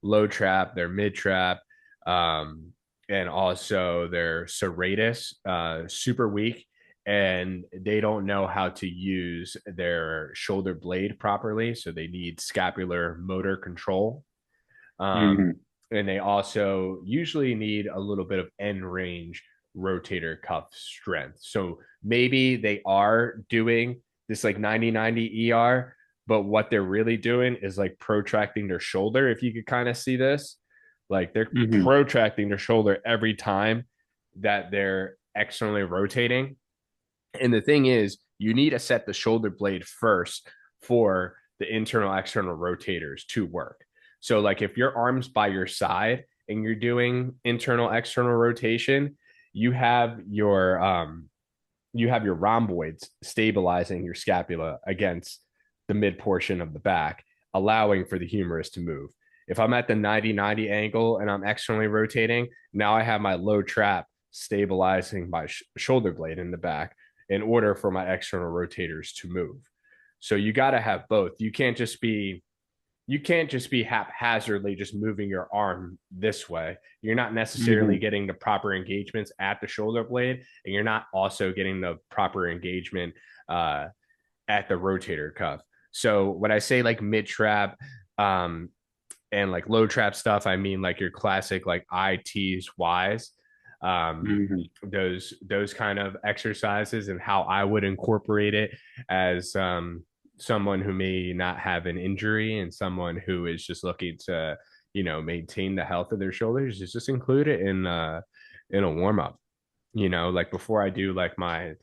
low trap, their mid trap, um, and also their serratus, super weak, and they don't know how to use their shoulder blade properly. So they need scapular motor control. Um, Hmm. and they also usually need a little bit of end range rotator cuff strength. So maybe they are doing this like 90-90 ER, but what they're really doing is like protracting their shoulder. If you could kind of see this, like they're Hmm. protracting their shoulder every time that they're externally rotating. And the thing is, you need to set the shoulder blade first for the internal external rotators to work. So, like if your arm's by your side and you're doing internal external rotation, you have your rhomboids stabilizing your scapula against the mid portion of the back, allowing for the humerus to move. If I'm at the 90-90 angle and I'm externally rotating, now I have my low trap stabilizing my shoulder blade in the back in order for my external rotators to move. So you got to have both. You can't just be haphazardly just moving your arm this way. You're not necessarily Hmm. getting the proper engagements at the shoulder blade, and you're not also getting the proper engagement uh, at the rotator cuff. So when I say like mid trap um, and like low trap stuff, I mean like your classic like ITs Ys. Um, Hmm. those kind of exercises and how I would incorporate it as someone who may not have an injury and someone who is just looking to maintain the health of their shoulders is just include it in a warm up. Like before I do like my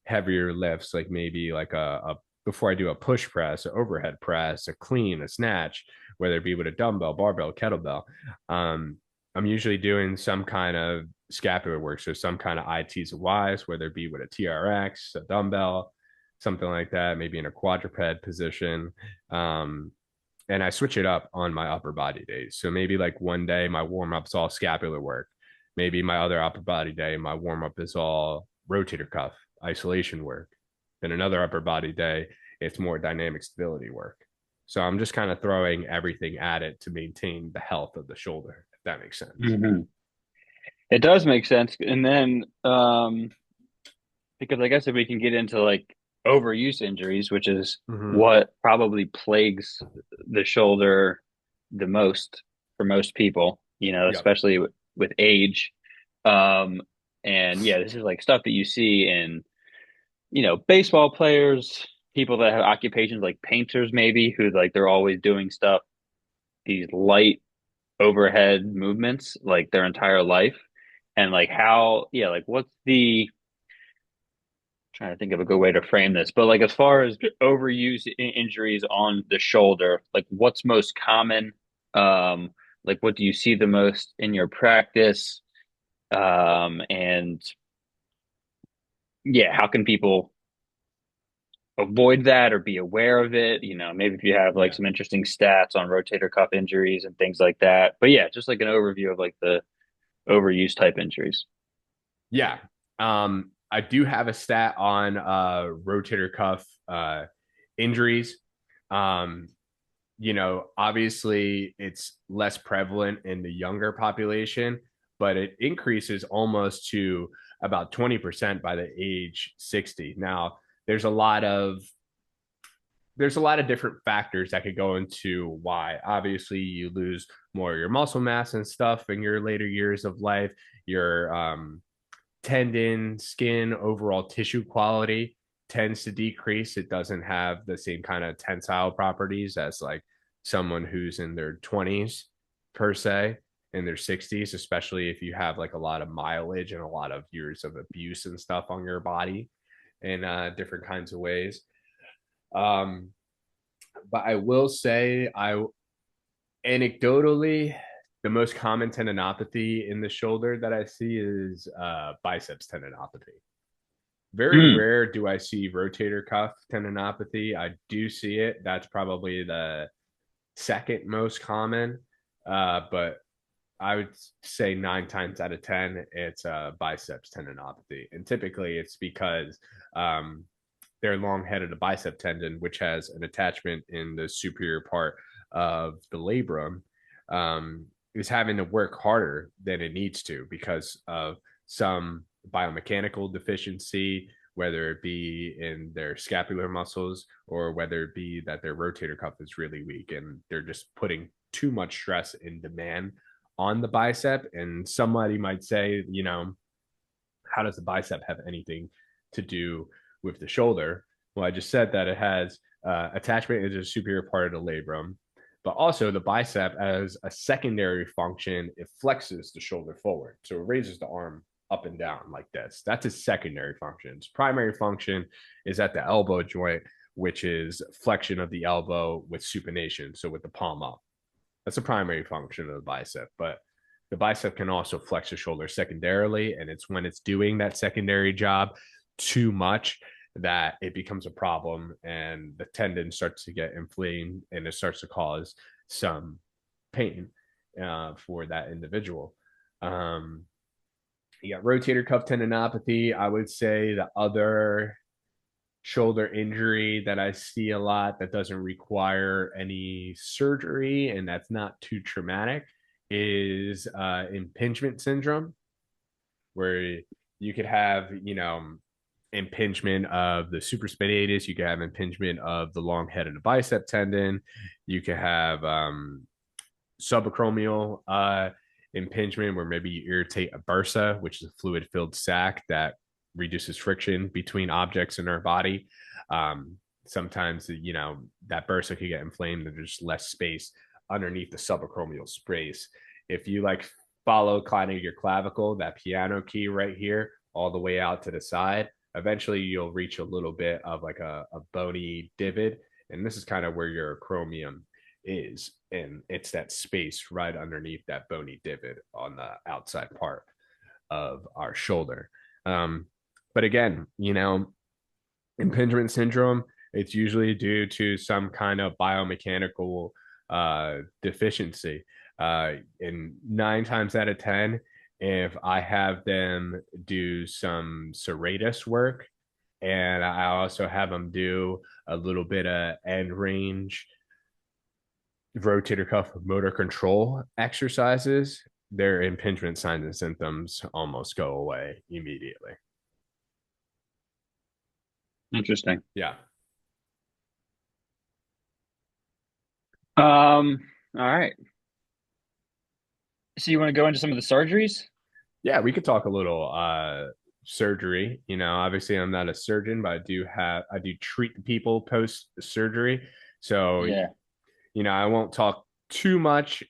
heavier lifts, like maybe like a before I do a push press, an overhead press, a clean, a snatch, whether it be with a dumbbell, barbell, kettlebell. um, I'm usually doing some kind of scapular work, so some kind of ITs and Ys, whether it be with a TRX, a dumbbell, something like that, maybe in a quadruped position. Um, and I switch it up on my upper body days. So maybe like one day my warm up's all scapular work. Maybe my other upper body day, my warm up is all rotator cuff isolation work. Then another upper body day, it's more dynamic stability work. So I'm just kind of throwing everything at it to maintain the health of the shoulder, if that makes sense. Hmm. It does make sense. And then, because I guess if we can get into like overuse injuries, which is Mm-hmm. what probably plagues the shoulder the most for most people, Yep. especially with age. Um, and yeah, this is like stuff that you see in, baseball players, people that have occupations like painters, maybe, who like they're always doing stuff, these light overhead movements like their entire life. And like how, yeah, like what's the trying to think of a good way to frame this, but like as far as overuse injuries on the shoulder, like what's most common? Um, like what do you see the most in your practice? And yeah, how can people avoid that or be aware of it? Maybe if you have like Yeah. some interesting stats on rotator cuff injuries and things like that. But yeah, just like an overview of like the overuse type injuries. Yeah. I do have a stat on rotator cuff injuries. Um, obviously it's less prevalent in the younger population, but it increases almost to about 20% by the age 60. Now, there's a lot of different factors that could go into why. Obviously, you lose more of your muscle mass and stuff in your later years of life. Your tendon, skin, overall tissue quality tends to decrease. It doesn't have the same kind of tensile properties as like someone who's in their 20s per se, in their 60s, especially if you have like a lot of mileage and a lot of years of abuse and stuff on your body in different kinds of ways. Um, but I will say, I anecdotally, the most common tendinopathy in the shoulder that I see is biceps tendinopathy. Very Mm, rare do I see rotator cuff tendinopathy. I do see it. That's probably the second most common. But I would say 9 times out of 10, it's biceps tendinopathy. And typically it's because um, they're long headed a bicep tendon, which has an attachment in the superior part of the labrum. Um, is having to work harder than it needs to because of some biomechanical deficiency, whether it be in their scapular muscles or whether it be that their rotator cuff is really weak and they're just putting too much stress and demand on the bicep. And somebody might say, how does the bicep have anything to do with the shoulder? Well, I just said that it has attachment is a superior part of the labrum, but also the bicep as a secondary function, it flexes the shoulder forward. So it raises the arm up and down like this. That's a secondary function. Its primary function is at the elbow joint, which is flexion of the elbow with supination. So with the palm up. That's a primary function of the bicep. But the bicep can also flex the shoulder secondarily. And it's when it's doing that secondary job too much that it becomes a problem and the tendon starts to get inflamed and it starts to cause some pain for that individual. You got rotator cuff tendinopathy. I would say the other shoulder injury that I see a lot that doesn't require any surgery and that's not too traumatic is impingement syndrome, where you could have, impingement of the supraspinatus, you could have impingement of the long head of the bicep tendon, you could have subacromial impingement where maybe you irritate a bursa, which is a fluid filled sac that reduces friction between objects in our body. Sometimes, that bursa could get inflamed and there's less space underneath the subacromial space. If you follow kind of your clavicle, that piano key right here, all the way out to the side, eventually you'll reach a little bit of a bony divot. And this is kind of where your acromion is. And it's that space right underneath that bony divot on the outside part of our shoulder. But again, impingement syndrome, it's usually due to some kind of biomechanical deficiency. And 9 times out of 10, if I have them do some serratus work, and I also have them do a little bit of end range rotator cuff motor control exercises, their impingement signs and symptoms almost go away immediately. Interesting. Yeah. All right. So you want to go into some of the surgeries? Yeah, we could talk a little surgery. Obviously I'm not a surgeon, but I do treat people post surgery. So, Yeah. I won't talk too much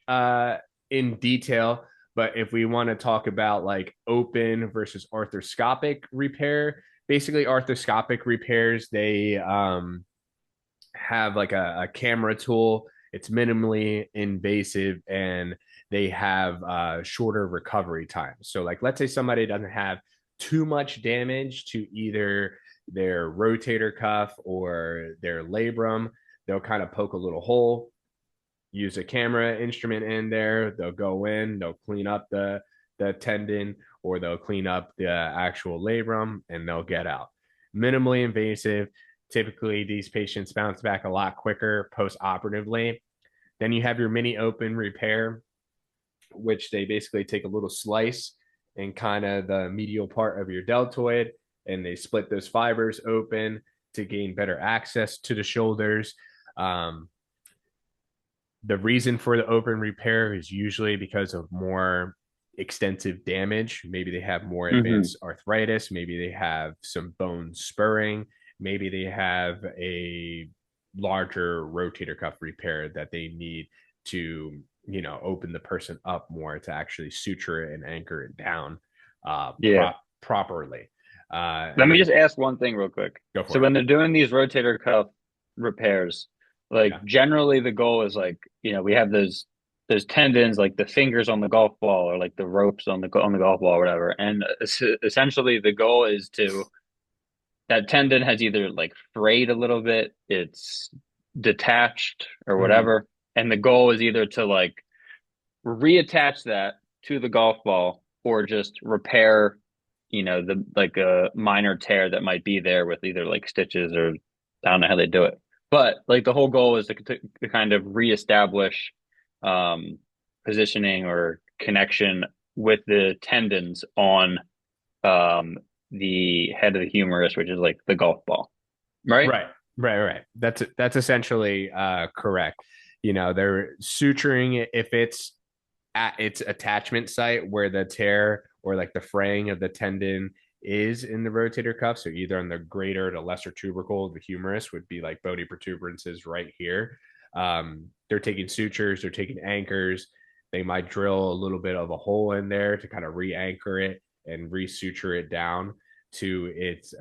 in detail, but if we want to talk about open versus arthroscopic repair, basically arthroscopic repairs, they have a camera tool. It's minimally invasive and they have shorter recovery times. So, let's say somebody doesn't have too much damage to either their rotator cuff or their labrum, they'll kind of poke a little hole, use a camera instrument in there. They'll go in, they'll clean up the tendon or they'll clean up the actual labrum and they'll get out. Minimally invasive. Typically, these patients bounce back a lot quicker post operatively. Then you have your mini open repair, which they basically take a little slice in kind of the medial part of your deltoid and they split those fibers open to gain better access to the shoulders. The reason for the open repair is usually because of more extensive damage. Maybe they have more Mm-hmm. advanced arthritis. Maybe they have some bone spurring. Maybe they have a larger rotator cuff repair that they need to, open the person up more to actually suture it and anchor it down Yeah. properly. Let And me then just ask one thing real quick. go So for it. when they're doing these rotator cuff repairs, Yeah. generally the goal is we have those tendons like the fingers on the golf ball or like the ropes on the golf ball or whatever. And essentially the goal is to that tendon has either frayed a little bit, it's detached or Mm-hmm. whatever. And the goal is either to reattach that to the golf ball or just repair, the a minor tear that might be there with either stitches or I don't know how they do it. But the whole goal is to kind of reestablish um positioning or connection with the tendons on um, the head of the humerus, which is like the golf ball, right? Right, right. That's essentially correct. They're suturing it if it's at its attachment site where the tear or like the fraying of the tendon is in the rotator cuff. So either on the greater to lesser tubercle, the humerus would be like bony protuberances right here. They're taking sutures, they're taking anchors. They might drill a little bit of a hole in there to kind of re-anchor it and re-suture it down to its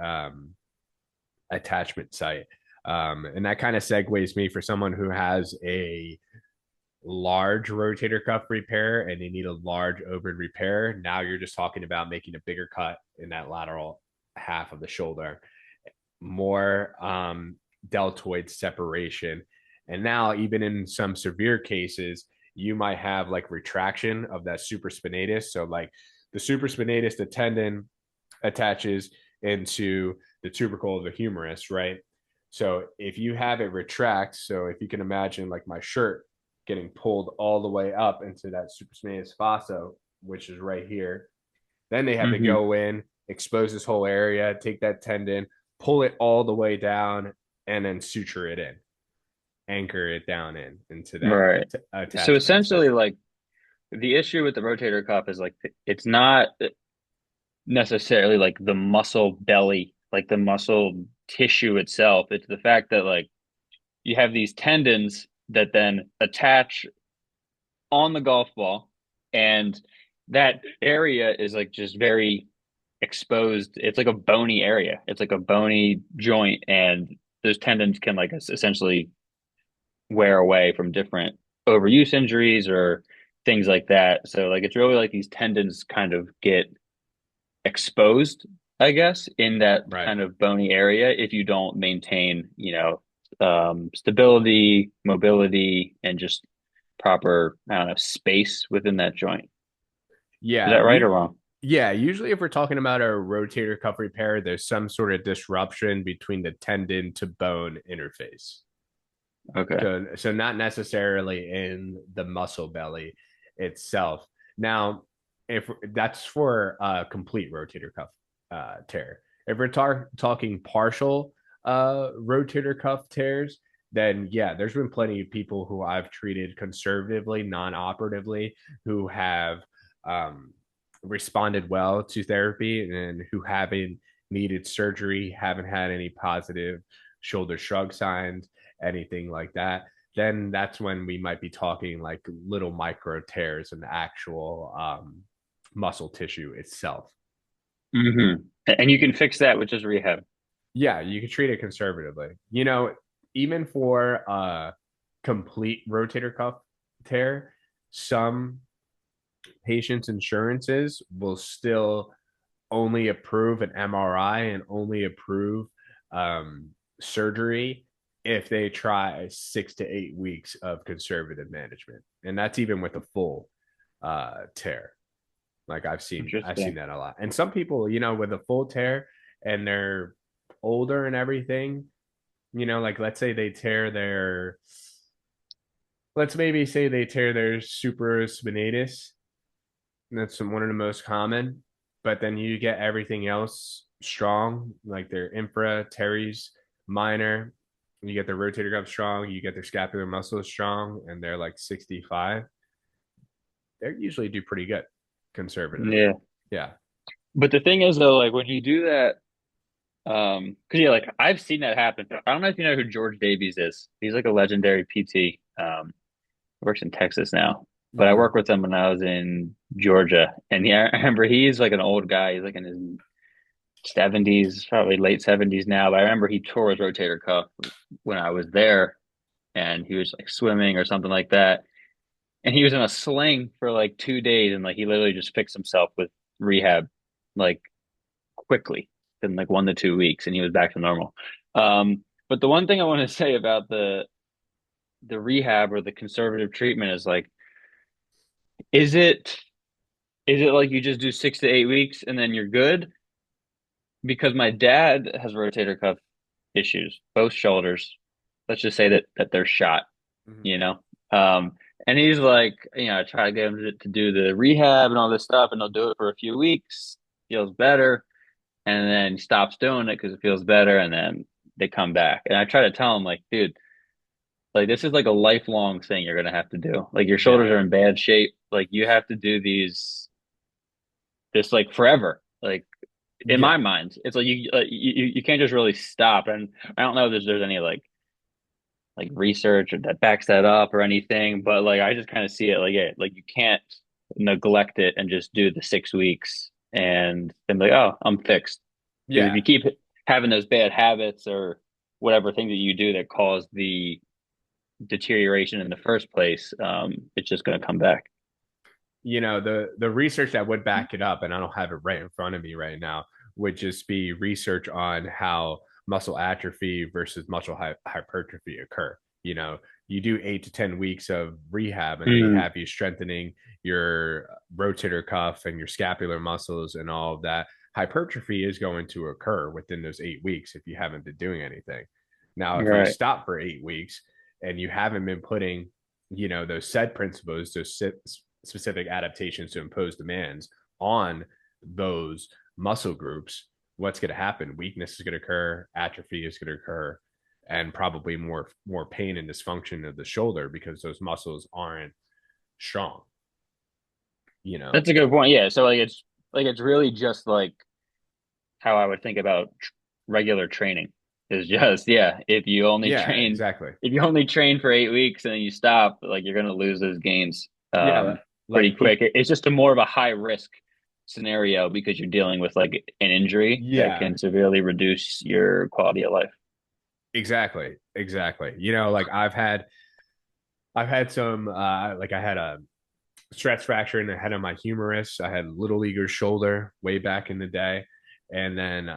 attachment site. And that kind of segues me for someone who has a large rotator cuff repair and they need a large open repair. Now you're just talking about making a bigger cut in that lateral half of the shoulder, more deltoid separation. And now, even in some severe cases, you might have like retraction of that supraspinatus. So, like the supraspinatus, the tendon attaches into the tubercle of the humerus, right? So if you have it retract, so if you can imagine like my shirt getting pulled all the way up into that supraspinatus fossa, which is right here, then they have to Mm-hmm. go in, expose this whole area, take that tendon, pull it all the way down, and then suture it in, anchor it down into that Right. So attachment essentially, site. like the issue with the rotator cuff is like it's not necessarily like the muscle belly, like the muscle tissue itself. It's the fact that like you have these tendons that then attach on the golf ball, and that area is like just very exposed. It's like a bony area. It's like a bony joint, and those tendons can like essentially wear away from different overuse injuries or things like that. So like it's really like these tendons kind of get exposed, I guess, in that Right. kind of bony area if you don't maintain, stability, mobility, and just proper, I don't know, space within that joint. Is Yeah. that right or wrong? Yeah. Usually, if we're talking about a rotator cuff repair, there's some sort of disruption between the tendon to bone interface. Okay. So not necessarily in the muscle belly itself. Now, if that's for a complete rotator cuff tear, if we're talking partial rotator cuff tears, then yeah, there's been plenty of people who I've treated conservatively, non-operatively, who have um, responded well to therapy and who haven't needed surgery, haven't had any positive shoulder shrug signs, anything like that. Then that's when we might be talking like little micro tears in the actual muscle tissue itself. Mm-hmm. And you can fix that with just rehab. Yeah, you can treat it conservatively. Even for a complete rotator cuff tear, some patients' insurances will still only approve an MRI and only approve um, surgery if they try 6 to 8 weeks of conservative management, and that's even with a full tear. Like I've seen Interesting. that a lot, and some people, with a full tear and they're older and everything, like let's maybe say they tear their supraspinatus. That's one of the most common. But then you get everything else strong, like their infra, teres, minor. You get their rotator cuff strong. You get their scapular muscles strong, and they're like 65. They usually do pretty good conservatively. Yeah. Yeah. But the thing is though, like when you do that, because yeah, like I've seen that happen. I don't know if you know who George Davies is. He's like a legendary PT. Works in Texas now, but I Mm-hmm. worked with him when I was in Georgia. And yeah, I remember he's like an old guy. He's like in his 70s, probably late 70s now. But I remember he tore his rotator cuff when I was there, and he was like swimming or something like that. And he was in a sling for like 2 days, and like he literally just fixed himself with rehab, like quickly in like 1 to 2 weeks, and he was back to normal. But the one thing I want to say about the rehab or the conservative treatment is like, is it is it like you just do 6 to 8 weeks and then you're good? Because my dad has rotator cuff issues, both shoulders. Let's just say that they're shot, Mm-hmm. you know. Um, And he's like, I try to get him to do the rehab and all this stuff, and he'll do it for a few weeks, feels better, and then he stops doing it because it feels better, and then they come back. And I try to tell him, like, dude, like this is like a lifelong thing you're gonna have to do. Like your shoulders Yeah. are in bad shape. Like you have to do this like forever. Like in my Yeah. mind, it's like you can't just really stop. And I don't know if there's any like research or that backs that up or anything, but like I just kind of see it like like you can't neglect it and just do the 6 weeks and then be like, oh, I'm fixed. Because if Yeah. you keep having those bad habits or whatever thing that you do that cause the deterioration in the first place, it's just going to come back. The research that would back it up, and I don't have it right in front of me right now, would just be research on how muscle atrophy versus muscle hypertrophy occur. You do 8 to 10 weeks of rehab, and they Mm, have you strengthening your rotator cuff and your scapular muscles and all of that. Hypertrophy is going to occur within those 8 weeks if you haven't been doing anything. Now, if you right. stop for 8 weeks and you haven't been putting, those set principles, those specific adaptations to impose demands on those muscle groups, what's going to happen? Weakness is going to occur, atrophy is going to occur, and probably more pain and dysfunction of the shoulder because those muscles aren't strong. You know? That's a good point. Yeah. So it's really just like how I would think about regular training is just, yeah, Yeah, exactly. if you only train for 8 weeks and then you stop, like you're going to lose those gains Yeah, pretty like quick. It's just a more of a high risk scenario because you're dealing with like an injury that yeah, can severely reduce your quality of life. exactly. Like I've had some like I had a stress fracture in the head of my humerus. I had little leaguer shoulder way back in the day, and then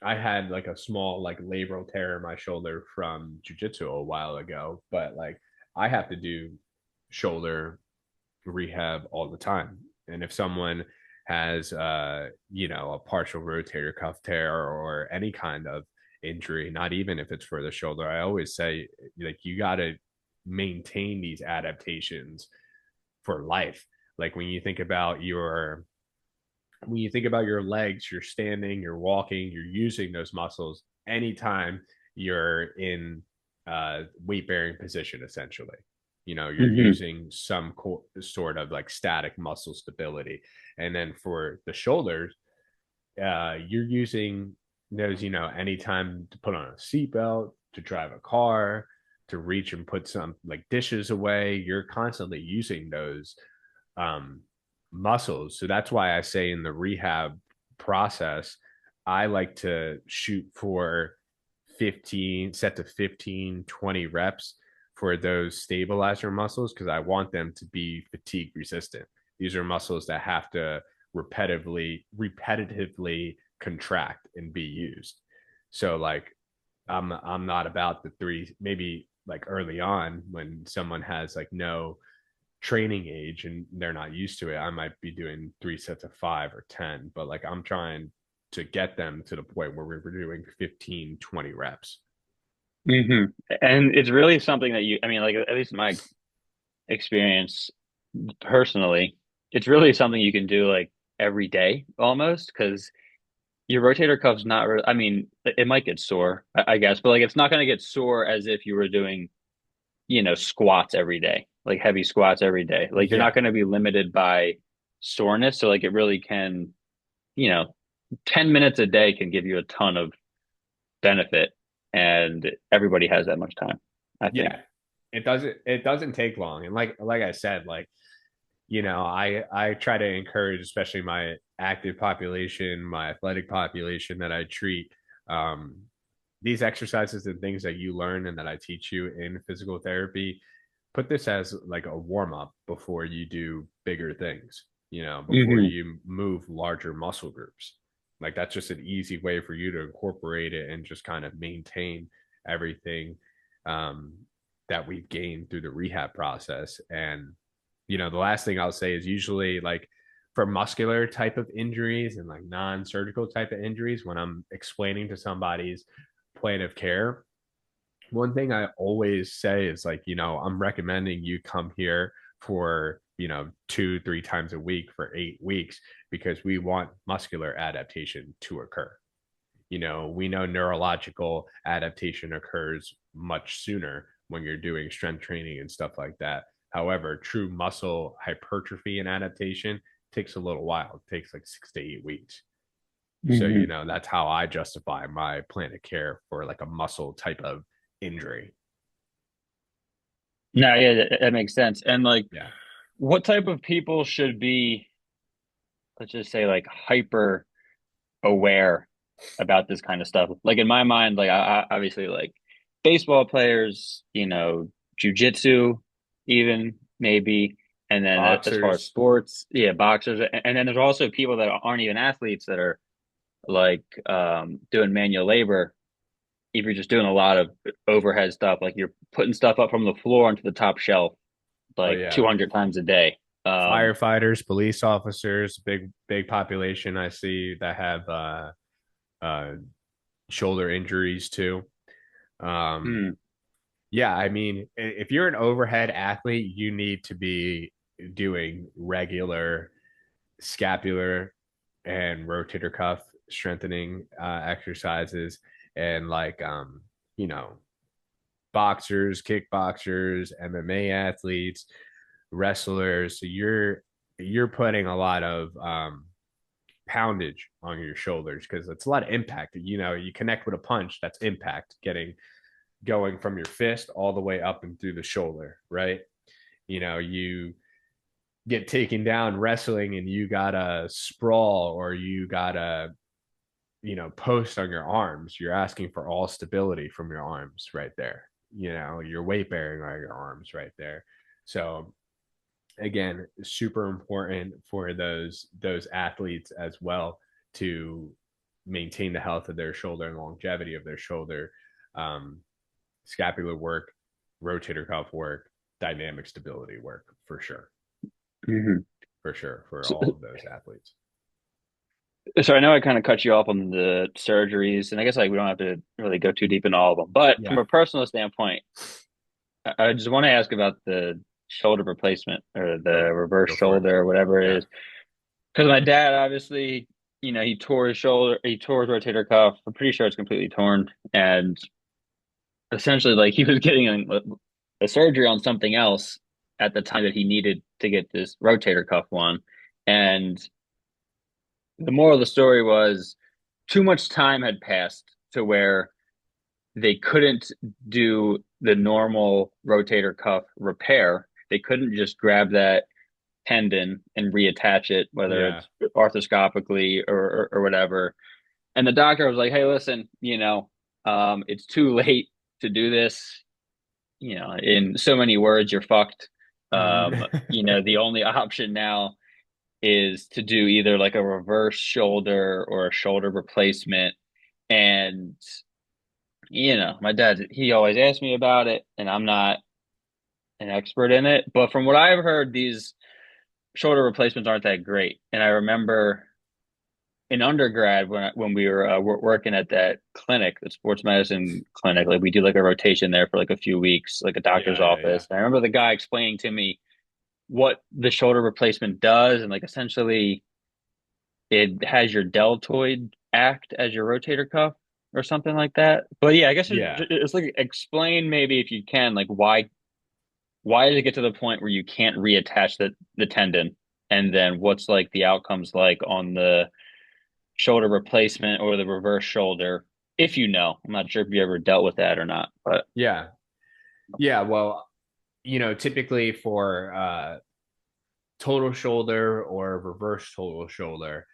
I had like a small like labral tear in my shoulder from jujitsu a while ago. But like I have to do shoulder rehab all the time, and if someone has a partial rotator cuff tear or any kind of injury, not even if it's for the shoulder, I always say like you got to maintain these adaptations for life. Like when you think about your legs, you're standing, you're walking, you're using those muscles anytime you're in weight bearing position, essentially. You're Hmm. using some sort of like static muscle stability. And then for the shoulders, you're using those, anytime to put on a seatbelt, to drive a car, to reach and put some like dishes away. You're constantly using those um, muscles. So that's why I say in the rehab process, I like to shoot for 15, set to 15, 20 reps for those stabilizer muscles because I want them to be fatigue resistant. These are muscles that have to repetitively contract and be used. So like I'm not about the three, maybe like early on when someone has like no training age and they're not used to it, I might be doing 3 sets of 5 or 10, but like I'm trying to get them to the point where we're doing 15, 20 reps. Hmm. And it's really something that I mean, like at least in my experience personally, it's really something you can do like every day almost because your rotator cuff's not really, I mean, it might get sore, I guess, but like it's not going to get sore as if you were doing, squats every day, like heavy squats every day. Like you're not Yeah. going to be limited by soreness. So like it really can, you know, 10 minutes a day can give you a ton of benefit. And everybody has that much time, I think. Yeah. It doesn't take long. And like I said, like, I try to encourage, especially my active population, my athletic population that I treat, um, these exercises and things that you learn and that I teach you in physical therapy, put this as like a warm up before you do bigger things, before Hmm. you move larger muscle groups. Like that's just an easy way for you to incorporate it and just kind of maintain everything um, that we've gained through the rehab process. And, the last thing I'll say is usually like for muscular type of injuries and like non surgical type of injuries, when I'm explaining to somebody's plan of care, one thing I always say is like, I'm recommending you come here for, 2, 3 times a week for 8 weeks because we want muscular adaptation to occur. We know neurological adaptation occurs much sooner when you're doing strength training and stuff like that. However, true muscle hypertrophy and adaptation takes a little while. It takes like 6 to 8 weeks. So, Hmm. that's how I justify my plan of care for like a muscle type of injury. No, yeah, that makes sense. And like, Yeah. what type of people should be, let's just say, like hyper aware about this kind of stuff? Like in my mind, like I obviously like baseball players, jujitsu, even maybe, and then as far as Boxers. sports, yeah, boxers, and then there's also people that aren't even athletes that are like doing manual labor. If you're just doing a lot of overhead stuff, like you're putting stuff up from the floor onto the top shelf Oh, like yeah. 200 times a day. Firefighters, police officers, big population I see that have uh, shoulder injuries too. Um, hmm, yeah, I mean, if you're an overhead athlete, you need to be doing regular scapular and rotator cuff strengthening exercises, and like you know boxers, kickboxers, MMA athletes, wrestlers. So you're putting a lot of poundage on your shoulders because it's a lot of impact. You connect with a punch, that's impact getting going from your fist all the way up and through the shoulder, right? You get taken down wrestling and you got a sprawl or you got a post on your arms. You're asking for all stability from your arms right there. Your weight bearing on your arms right there. So again, super important for those athletes as well to maintain the health of their shoulder and longevity of their shoulder. um, Scapular work, rotator cuff work, dynamic stability work, for sure. hmm. For sure, for So, all of those athletes. so I know I kind of cut you off on the surgeries, and I guess like we don't have to really go too deep into all of them. But from Yeah. a personal standpoint, I just want to ask about the shoulder replacement or Go the reverse go for it. shoulder or whatever it Yeah. is. Because my dad, obviously, he tore his shoulder, he tore his rotator cuff. I'm pretty sure it's completely torn. And essentially, like he was getting a surgery on something else at the time that he needed to get this rotator cuff one. And the moral of the story was too much time had passed to where they couldn't do the normal rotator cuff repair. They couldn't just grab that tendon and reattach it, whether Yeah. it's arthroscopically or whatever. And the doctor was like, "Hey, listen, it's too late to do this. In so many words, you're fucked. The only option now is to do either like a reverse shoulder or a shoulder replacement." And my dad, he always asked me about it, and I'm not an expert in it, but from what I've heard, these shoulder replacements aren't that great. And I remember in undergrad when we were working at that clinic, the sports medicine clinic, like we do like a rotation there for like a few weeks, like a doctor's Yeah, yeah, yeah. office. And I remember the guy explaining to me what the shoulder replacement does, and like essentially it has your deltoid act as your rotator cuff or something like that. But yeah, I guess Yeah. it's like explain maybe if you can, like why does it get to the point where you can't reattach the tendon, and then what's like the outcomes like on the shoulder replacement or the reverse shoulder, if you know. I'm not sure if you ever dealt with that or not, but Yeah. Yeah. Well, typically for total shoulder or reverse total shoulder,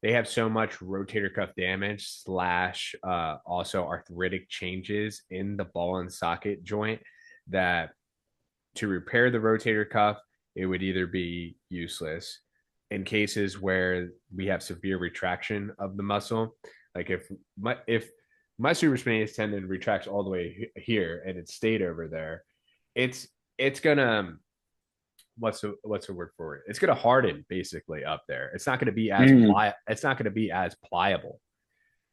they have so much rotator cuff damage slash also arthritic changes in the ball and socket joint that to repair the rotator cuff, it would either be useless in cases where we have severe retraction of the muscle. Like if my supraspinatus tendon retracts all the way here and it stayed over there, it's gonna what's the word for it? It's gonna harden basically up there. It's not gonna be as mm, it's not gonna be as pliable.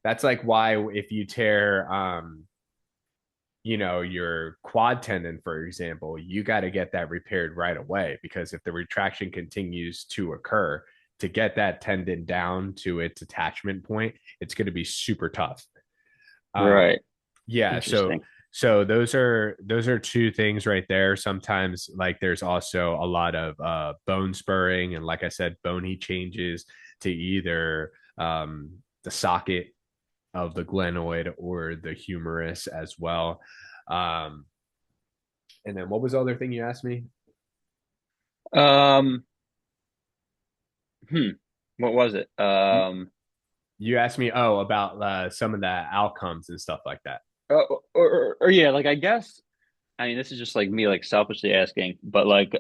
That's like why if you tear your quad tendon, for example, you got to get that repaired right away, because if the retraction continues to occur, to get that tendon down to its attachment point, it's going to be super tough. Um, Right. yeah, Interesting. so those are two things right there. Sometimes like there's also a lot of bone spurring, and like I said, bony changes to either the socket of the glenoid or the humerus as well. Um, and then what was the other thing you asked me? Um, hmm. What was it? You, you asked me, oh, about some of the outcomes and stuff like that. Or yeah, like I guess I mean this is just like me like selfishly asking, but like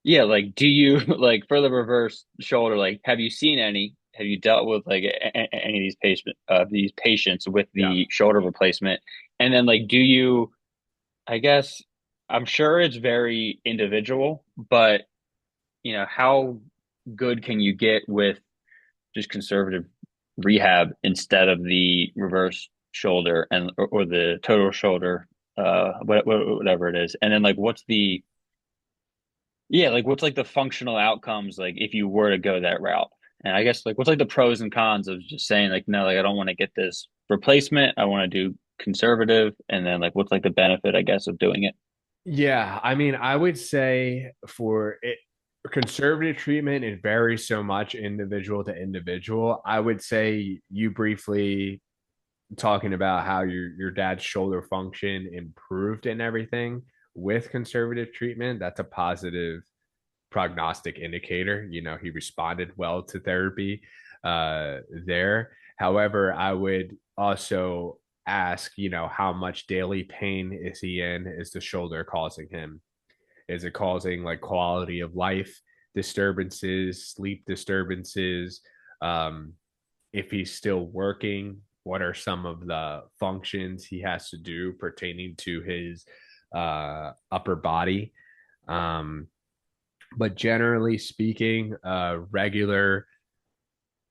yeah, like do you like for the reverse shoulder, like have you seen any? Have you dealt with like any of these patients with Yeah. the shoulder replacement? And then like do you I guess I'm sure it's very individual, but how good can you get with just conservative rehab instead of the reverse shoulder or the total shoulder, whatever it is. And then like what's like the functional outcomes like if you were to go that route? And I guess like what's like the pros and cons of just saying like no, like I don't want to get this replacement, I want to do conservative, and then like what's like the benefit I guess of doing it? Yeah, I mean, I would say for it, conservative treatment, it varies so much individual to individual. I would say you briefly talking about how your dad's shoulder function improved and everything with conservative treatment. That's a positive prognostic indicator. He responded well to therapy there. However, I would also ask, how much daily pain is he in? Is the shoulder causing him? Is it causing like quality of life disturbances, sleep disturbances? Um, if he's still working, what are some of the functions he has to do pertaining to his upper body? Um, but generally speaking, regular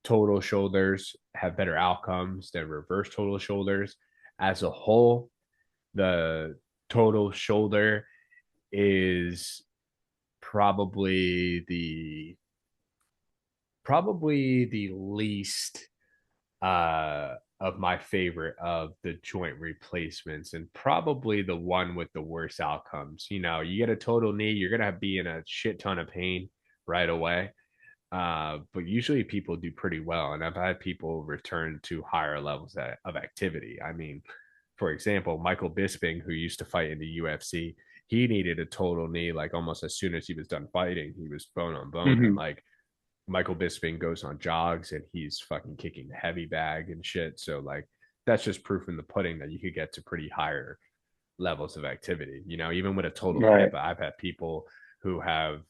total shoulders have better outcomes than reverse total shoulders. As a whole, the total shoulder is probably the least of my favorite of the joint replacements, and probably the one with the worst outcomes. You get a total knee, you're gonna be in a shit ton of pain right away. But usually people do pretty well, and I've had people return to higher levels of activity. I mean, for example, Michael Bisping, who used to fight in the UFC, he needed a total knee like almost as soon as he was done fighting. He was bone on bone, and Mm-hmm. like Michael Bisping goes on jogs and he's fucking kicking the heavy bag and shit. So like that's just proof in the pudding that you could get to pretty higher levels of activity. Even with a total Right. hip, I've had people who have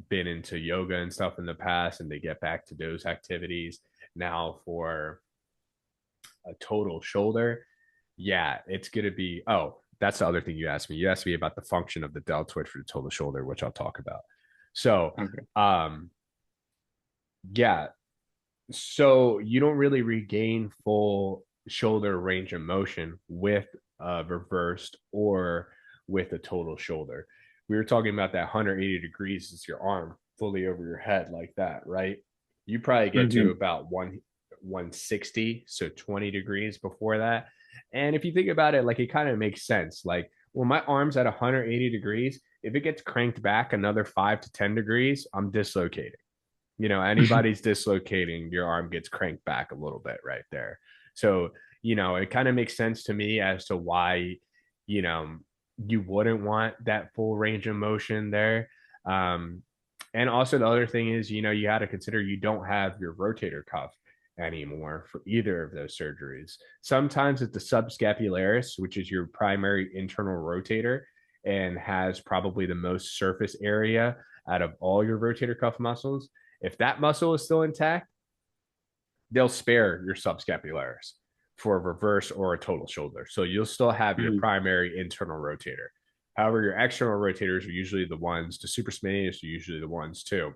been into yoga and stuff in the past and they get back to those activities. Now for a total shoulder, yeah, it's gonna be, oh, that's the other thing you asked me. You asked me about the function of the deltoid for the total shoulder, which I'll talk about. So Okay. yeah, so you don't really regain full shoulder range of motion with a reversed or with a total shoulder. We were talking about that 180 degrees is your arm fully over your head like that, right? You probably get to Mm-hmm. about 160, so 20 degrees before that. And if you think about it, like it kind of makes sense. Like when my arm's at 180 degrees, if it gets cranked back another 5 to 10 degrees, I'm dislocating. Anybody's dislocating, your arm gets cranked back a little bit right there. So, it kind of makes sense to me as to why, you know, you wouldn't want that full range of motion there. Um, and also the other thing is, you got to consider you don't have your rotator cuff anymore for either of those surgeries. Sometimes it's the subscapularis, which is your primary internal rotator and has probably the most surface area out of all your rotator cuff muscles. If that muscle is still intact, they'll spare your subscapularis for a reverse or a total shoulder. So you'll still have your Mm-hmm. primary internal rotator. However, your external rotators are usually the ones, the supraspinatus are usually the ones too,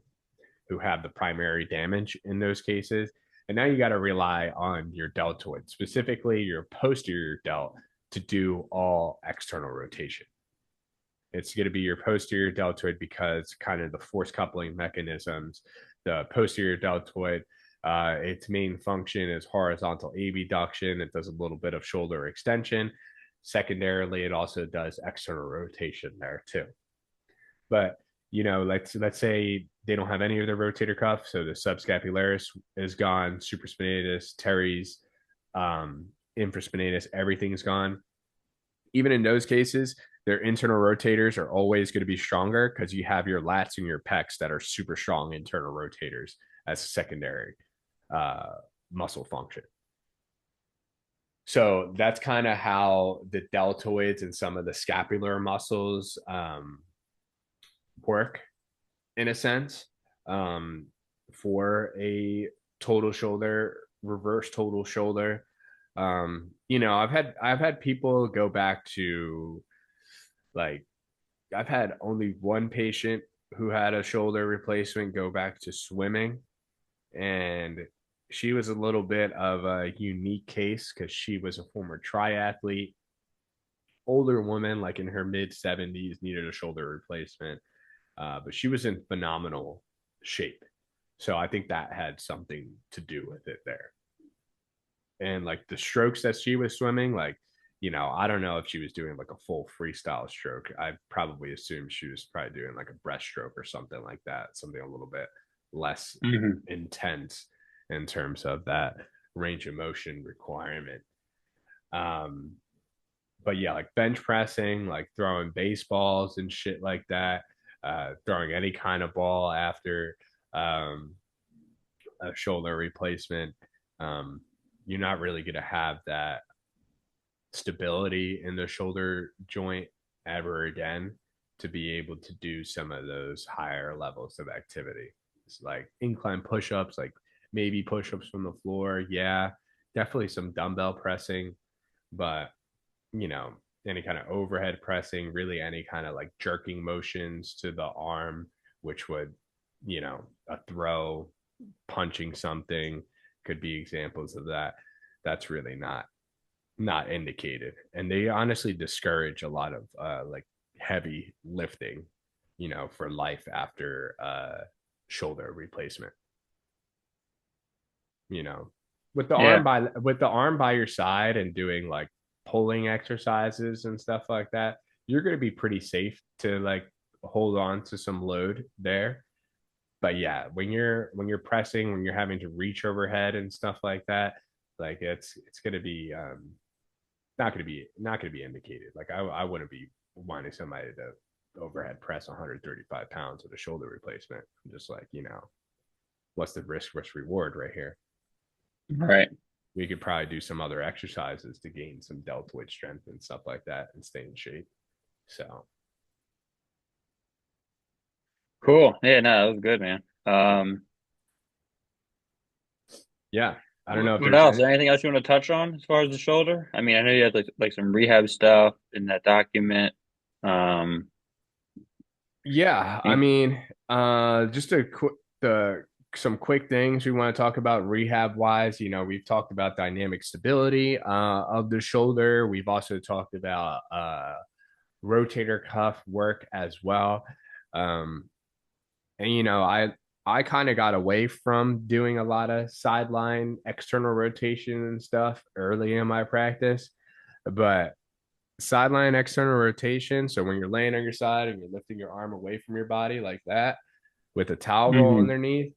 who have the primary damage in those cases. And now you got to rely on your deltoid, specifically your posterior delt, to do all external rotation. It's going to be your posterior deltoid because kind of the force coupling mechanisms. The posterior deltoid, its main function is horizontal abduction. It does a little bit of shoulder extension. Secondarily, it also does external rotation there too. But let's say they don't have any of their rotator cuff, so the subscapularis is gone, supraspinatus, teres, infraspinatus, everything's gone. Even in those cases, their internal rotators are always going to be stronger because you have your lats and your pecs that are super strong internal rotators as secondary uh, muscle function. So that's kind of how the deltoids and some of the scapular muscles work in a sense, um, for a total shoulder, reverse total shoulder. I've had people go back to, like, I've had only one patient who had a shoulder replacement go back to swimming, and she was a little bit of a unique case because she was a former triathlete, older woman, like in her mid 70s, needed a shoulder replacement, but she was in phenomenal shape. So I think that had something to do with it there. And like the strokes that she was swimming, like, I don't know if she was doing like a full freestyle stroke. I probably assume she was probably doing like a breaststroke or something like that, something a little bit less Mm-hmm. intense in terms of that range of motion requirement. Um, but yeah, like bench pressing, like throwing baseballs and shit like that, throwing any kind of ball after um, a shoulder replacement, um, you're not really going to have that stability in the shoulder joint ever again to be able to do some of those higher levels of activity. It's like incline push-ups, like maybe push-ups from the floor. Yeah, definitely some dumbbell pressing, but you know, any kind of overhead pressing, really any kind of like jerking motions to the arm, which would, a throw, punching something could be examples of that. That's really not indicated. And they honestly discourage a lot of like heavy lifting, for life after shoulder replacement. You know, Yeah. with the arm by your side and doing like pulling exercises and stuff like that, you're going to be pretty safe to like hold on to some load there. But yeah, when you're pressing, when you're having to reach overhead and stuff like that, like it's going to be not going to be indicated. Like I wouldn't be wanting somebody to overhead press 135 pounds with a shoulder replacement. I'm just like, what's the risk versus reward right here? Right. We could probably do some other exercises to gain some deltoid strength and stuff like that and stay in shape. So Cool. Yeah, no, that was good, man. yeah, I don't know if What there's else? any. Anything else you want to touch on as far as the shoulder? I mean, I know you had like some rehab stuff in that document. Um, Yeah, I any- mean, just a quick the some quick things we want to talk about rehab wise. We've talked about dynamic stability of the shoulder. We've also talked about rotator cuff work as well. Um, and I kind of got away from doing a lot of sideline external rotation and stuff early in my practice, but sideline external rotation. So when you're laying on your side and you're lifting your arm away from your body like that with a towel roll Mhm. underneath,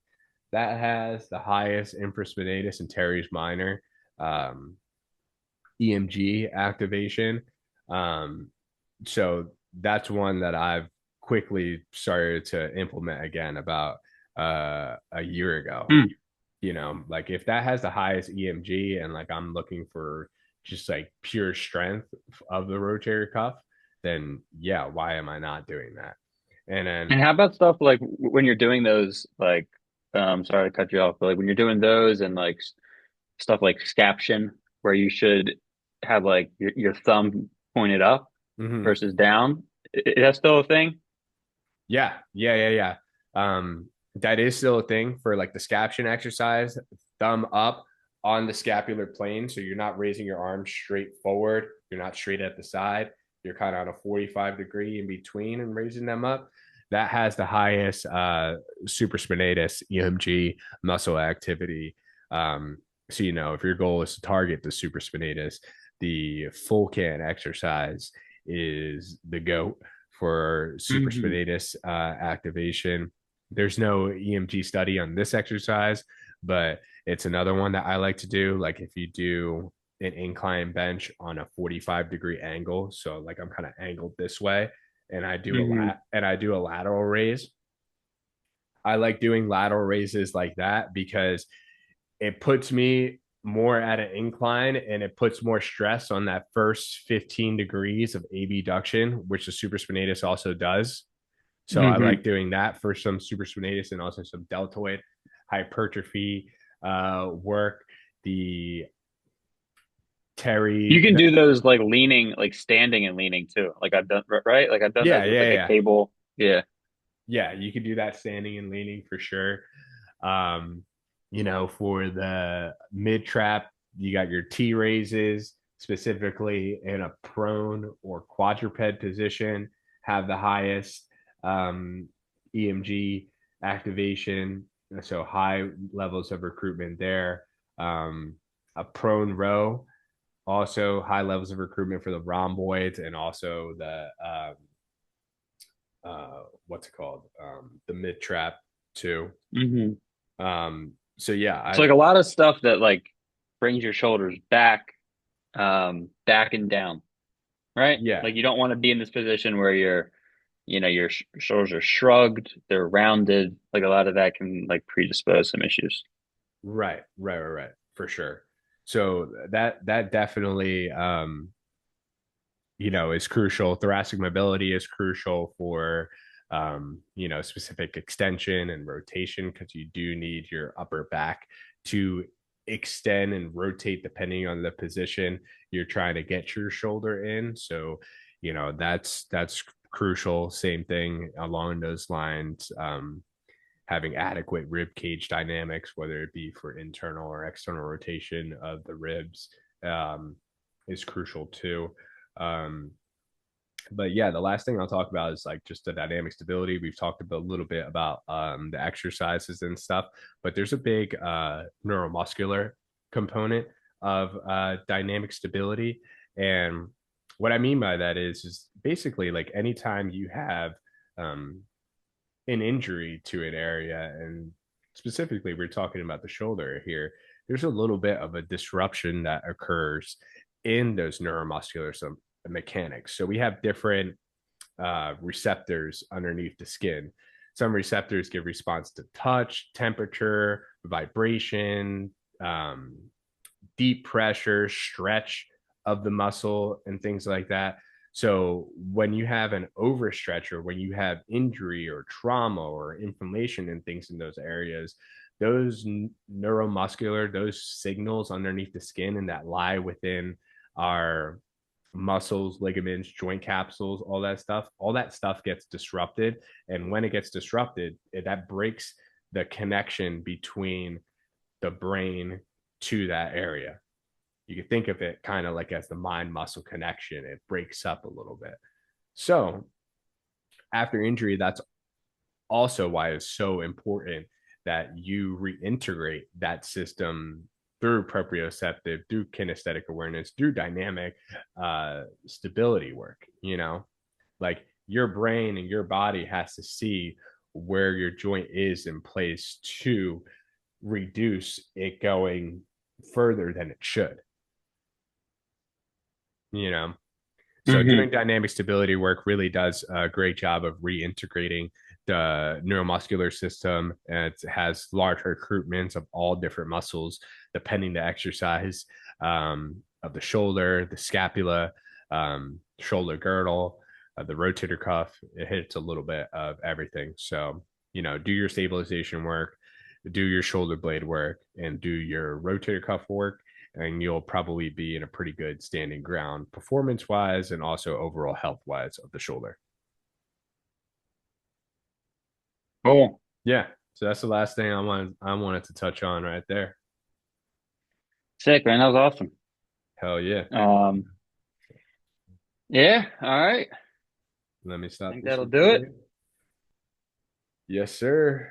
that has the highest infraspinatus and teres minor um, EMG activation. Um, so that's one that I've quickly started to implement again about a year ago. Hmm. Like if that has the highest EMG and like I'm looking for just like pure strength of the rotator cuff, then yeah, why am I not doing that? And then And how about stuff like when you're doing those, like, sorry to cut you off, but like when you're doing those and like stuff like scaption, where you should have like your thumb pointed up mhm. versus down, is that still a thing? Yeah, yeah, yeah, yeah. That is still a thing for like the scaption exercise, thumb up. on the scapular plane. So you're not raising your arms straight forward. You're not straight at the side. You're kind of on a 45 degree in between and raising them up. That has the highest supraspinatus EMG muscle activity. So, if your goal is to target the supraspinatus, the full can exercise is the GOAT for Hmm. supraspinatus activation. There's no EMG study on this exercise, but it's another one that I like to do. Like if you do an incline bench on a 45-degree angle, so like I'm kind of angled this way, and Hmm. I do a lateral raise. I like doing lateral raises like that because it puts me more at an incline and it puts more stress on that first 15 degrees of abduction, which the supraspinatus also does. So I Hmm. like doing that for some supraspinatus and also some deltoid hypertrophy work. The You Terry, can do those like leaning, like standing and leaning too. Like I've done, right? Like I've done yeah, those with yeah, like a yeah, cable. Yeah. yeah. You could do that standing and leaning for sure. Um, for the mid trap, you got your T raises specifically in a prone or quadruped position, have the highest EMG activation. So high levels of recruitment there. Um, a prone row, also high levels of recruitment for the rhomboids and also the what's it called? The mid trap too. Hmm. So yeah, So like a lot of stuff that like brings your shoulders back, back and down, right? yeah, Like you don't want to be in this position where your shoulders are shrugged, they're rounded. Like a lot of that can like predispose some issues. right, for sure. So that definitely is crucial. Thoracic mobility is crucial for specific extension and rotation because you do need your upper back to extend and rotate depending on the position you're trying to get your shoulder in. So, that's crucial. Same thing along those lines. Having adequate rib cage dynamics, whether it be for internal or external rotation of the ribs, um, is crucial too. Um, but yeah, the last thing I'll talk about is like just the dynamic stability. We've talked a little bit about the exercises and stuff, but there's a big neuromuscular component of dynamic stability. And what I mean by that is basically like anytime you have um, an injury to an area, and specifically we're talking about the shoulder here, there's a little bit of a disruption that occurs in those neuromuscular mechanics. So we have different receptors underneath the skin. Some receptors give response to touch, temperature, vibration, um, deep pressure, stretch of the muscle, and things like that. So when you have an overstretch or when you have injury or trauma or inflammation and things in those areas, those neuromuscular, those signals underneath the skin and that lie within our muscles, ligaments, joint capsules, all that stuff gets disrupted. And when it gets disrupted, that breaks the connection between the brain to that area. You can think of it kind of like as the mind muscle connection. It breaks up a little bit. So after injury, that's also why it's so important that you reintegrate that system through proprioceptive, through kinesthetic awareness, through dynamic stability work. Like your brain and your body has to see where your joint is in place to reduce it going further than it should. you know so Hmm. doing dynamic stability work really does a great job of reintegrating the neuromuscular system, and it has large recruitments of all different muscles depending the exercise, of the shoulder, the scapula, shoulder girdle, the rotator cuff. It hits a little bit of everything. So do your stabilization work, do your shoulder blade work, and do your rotator cuff work, and you'll probably be in a pretty good standing ground performance wise and also overall health wise of the shoulder. Cool. Yeah. So that's the last thing I wanted to touch on right there. Sick, man. That was awesome. Hell yeah. Um, yeah, all right. Let me I stop think this that'll do it. recording. Yes, sir.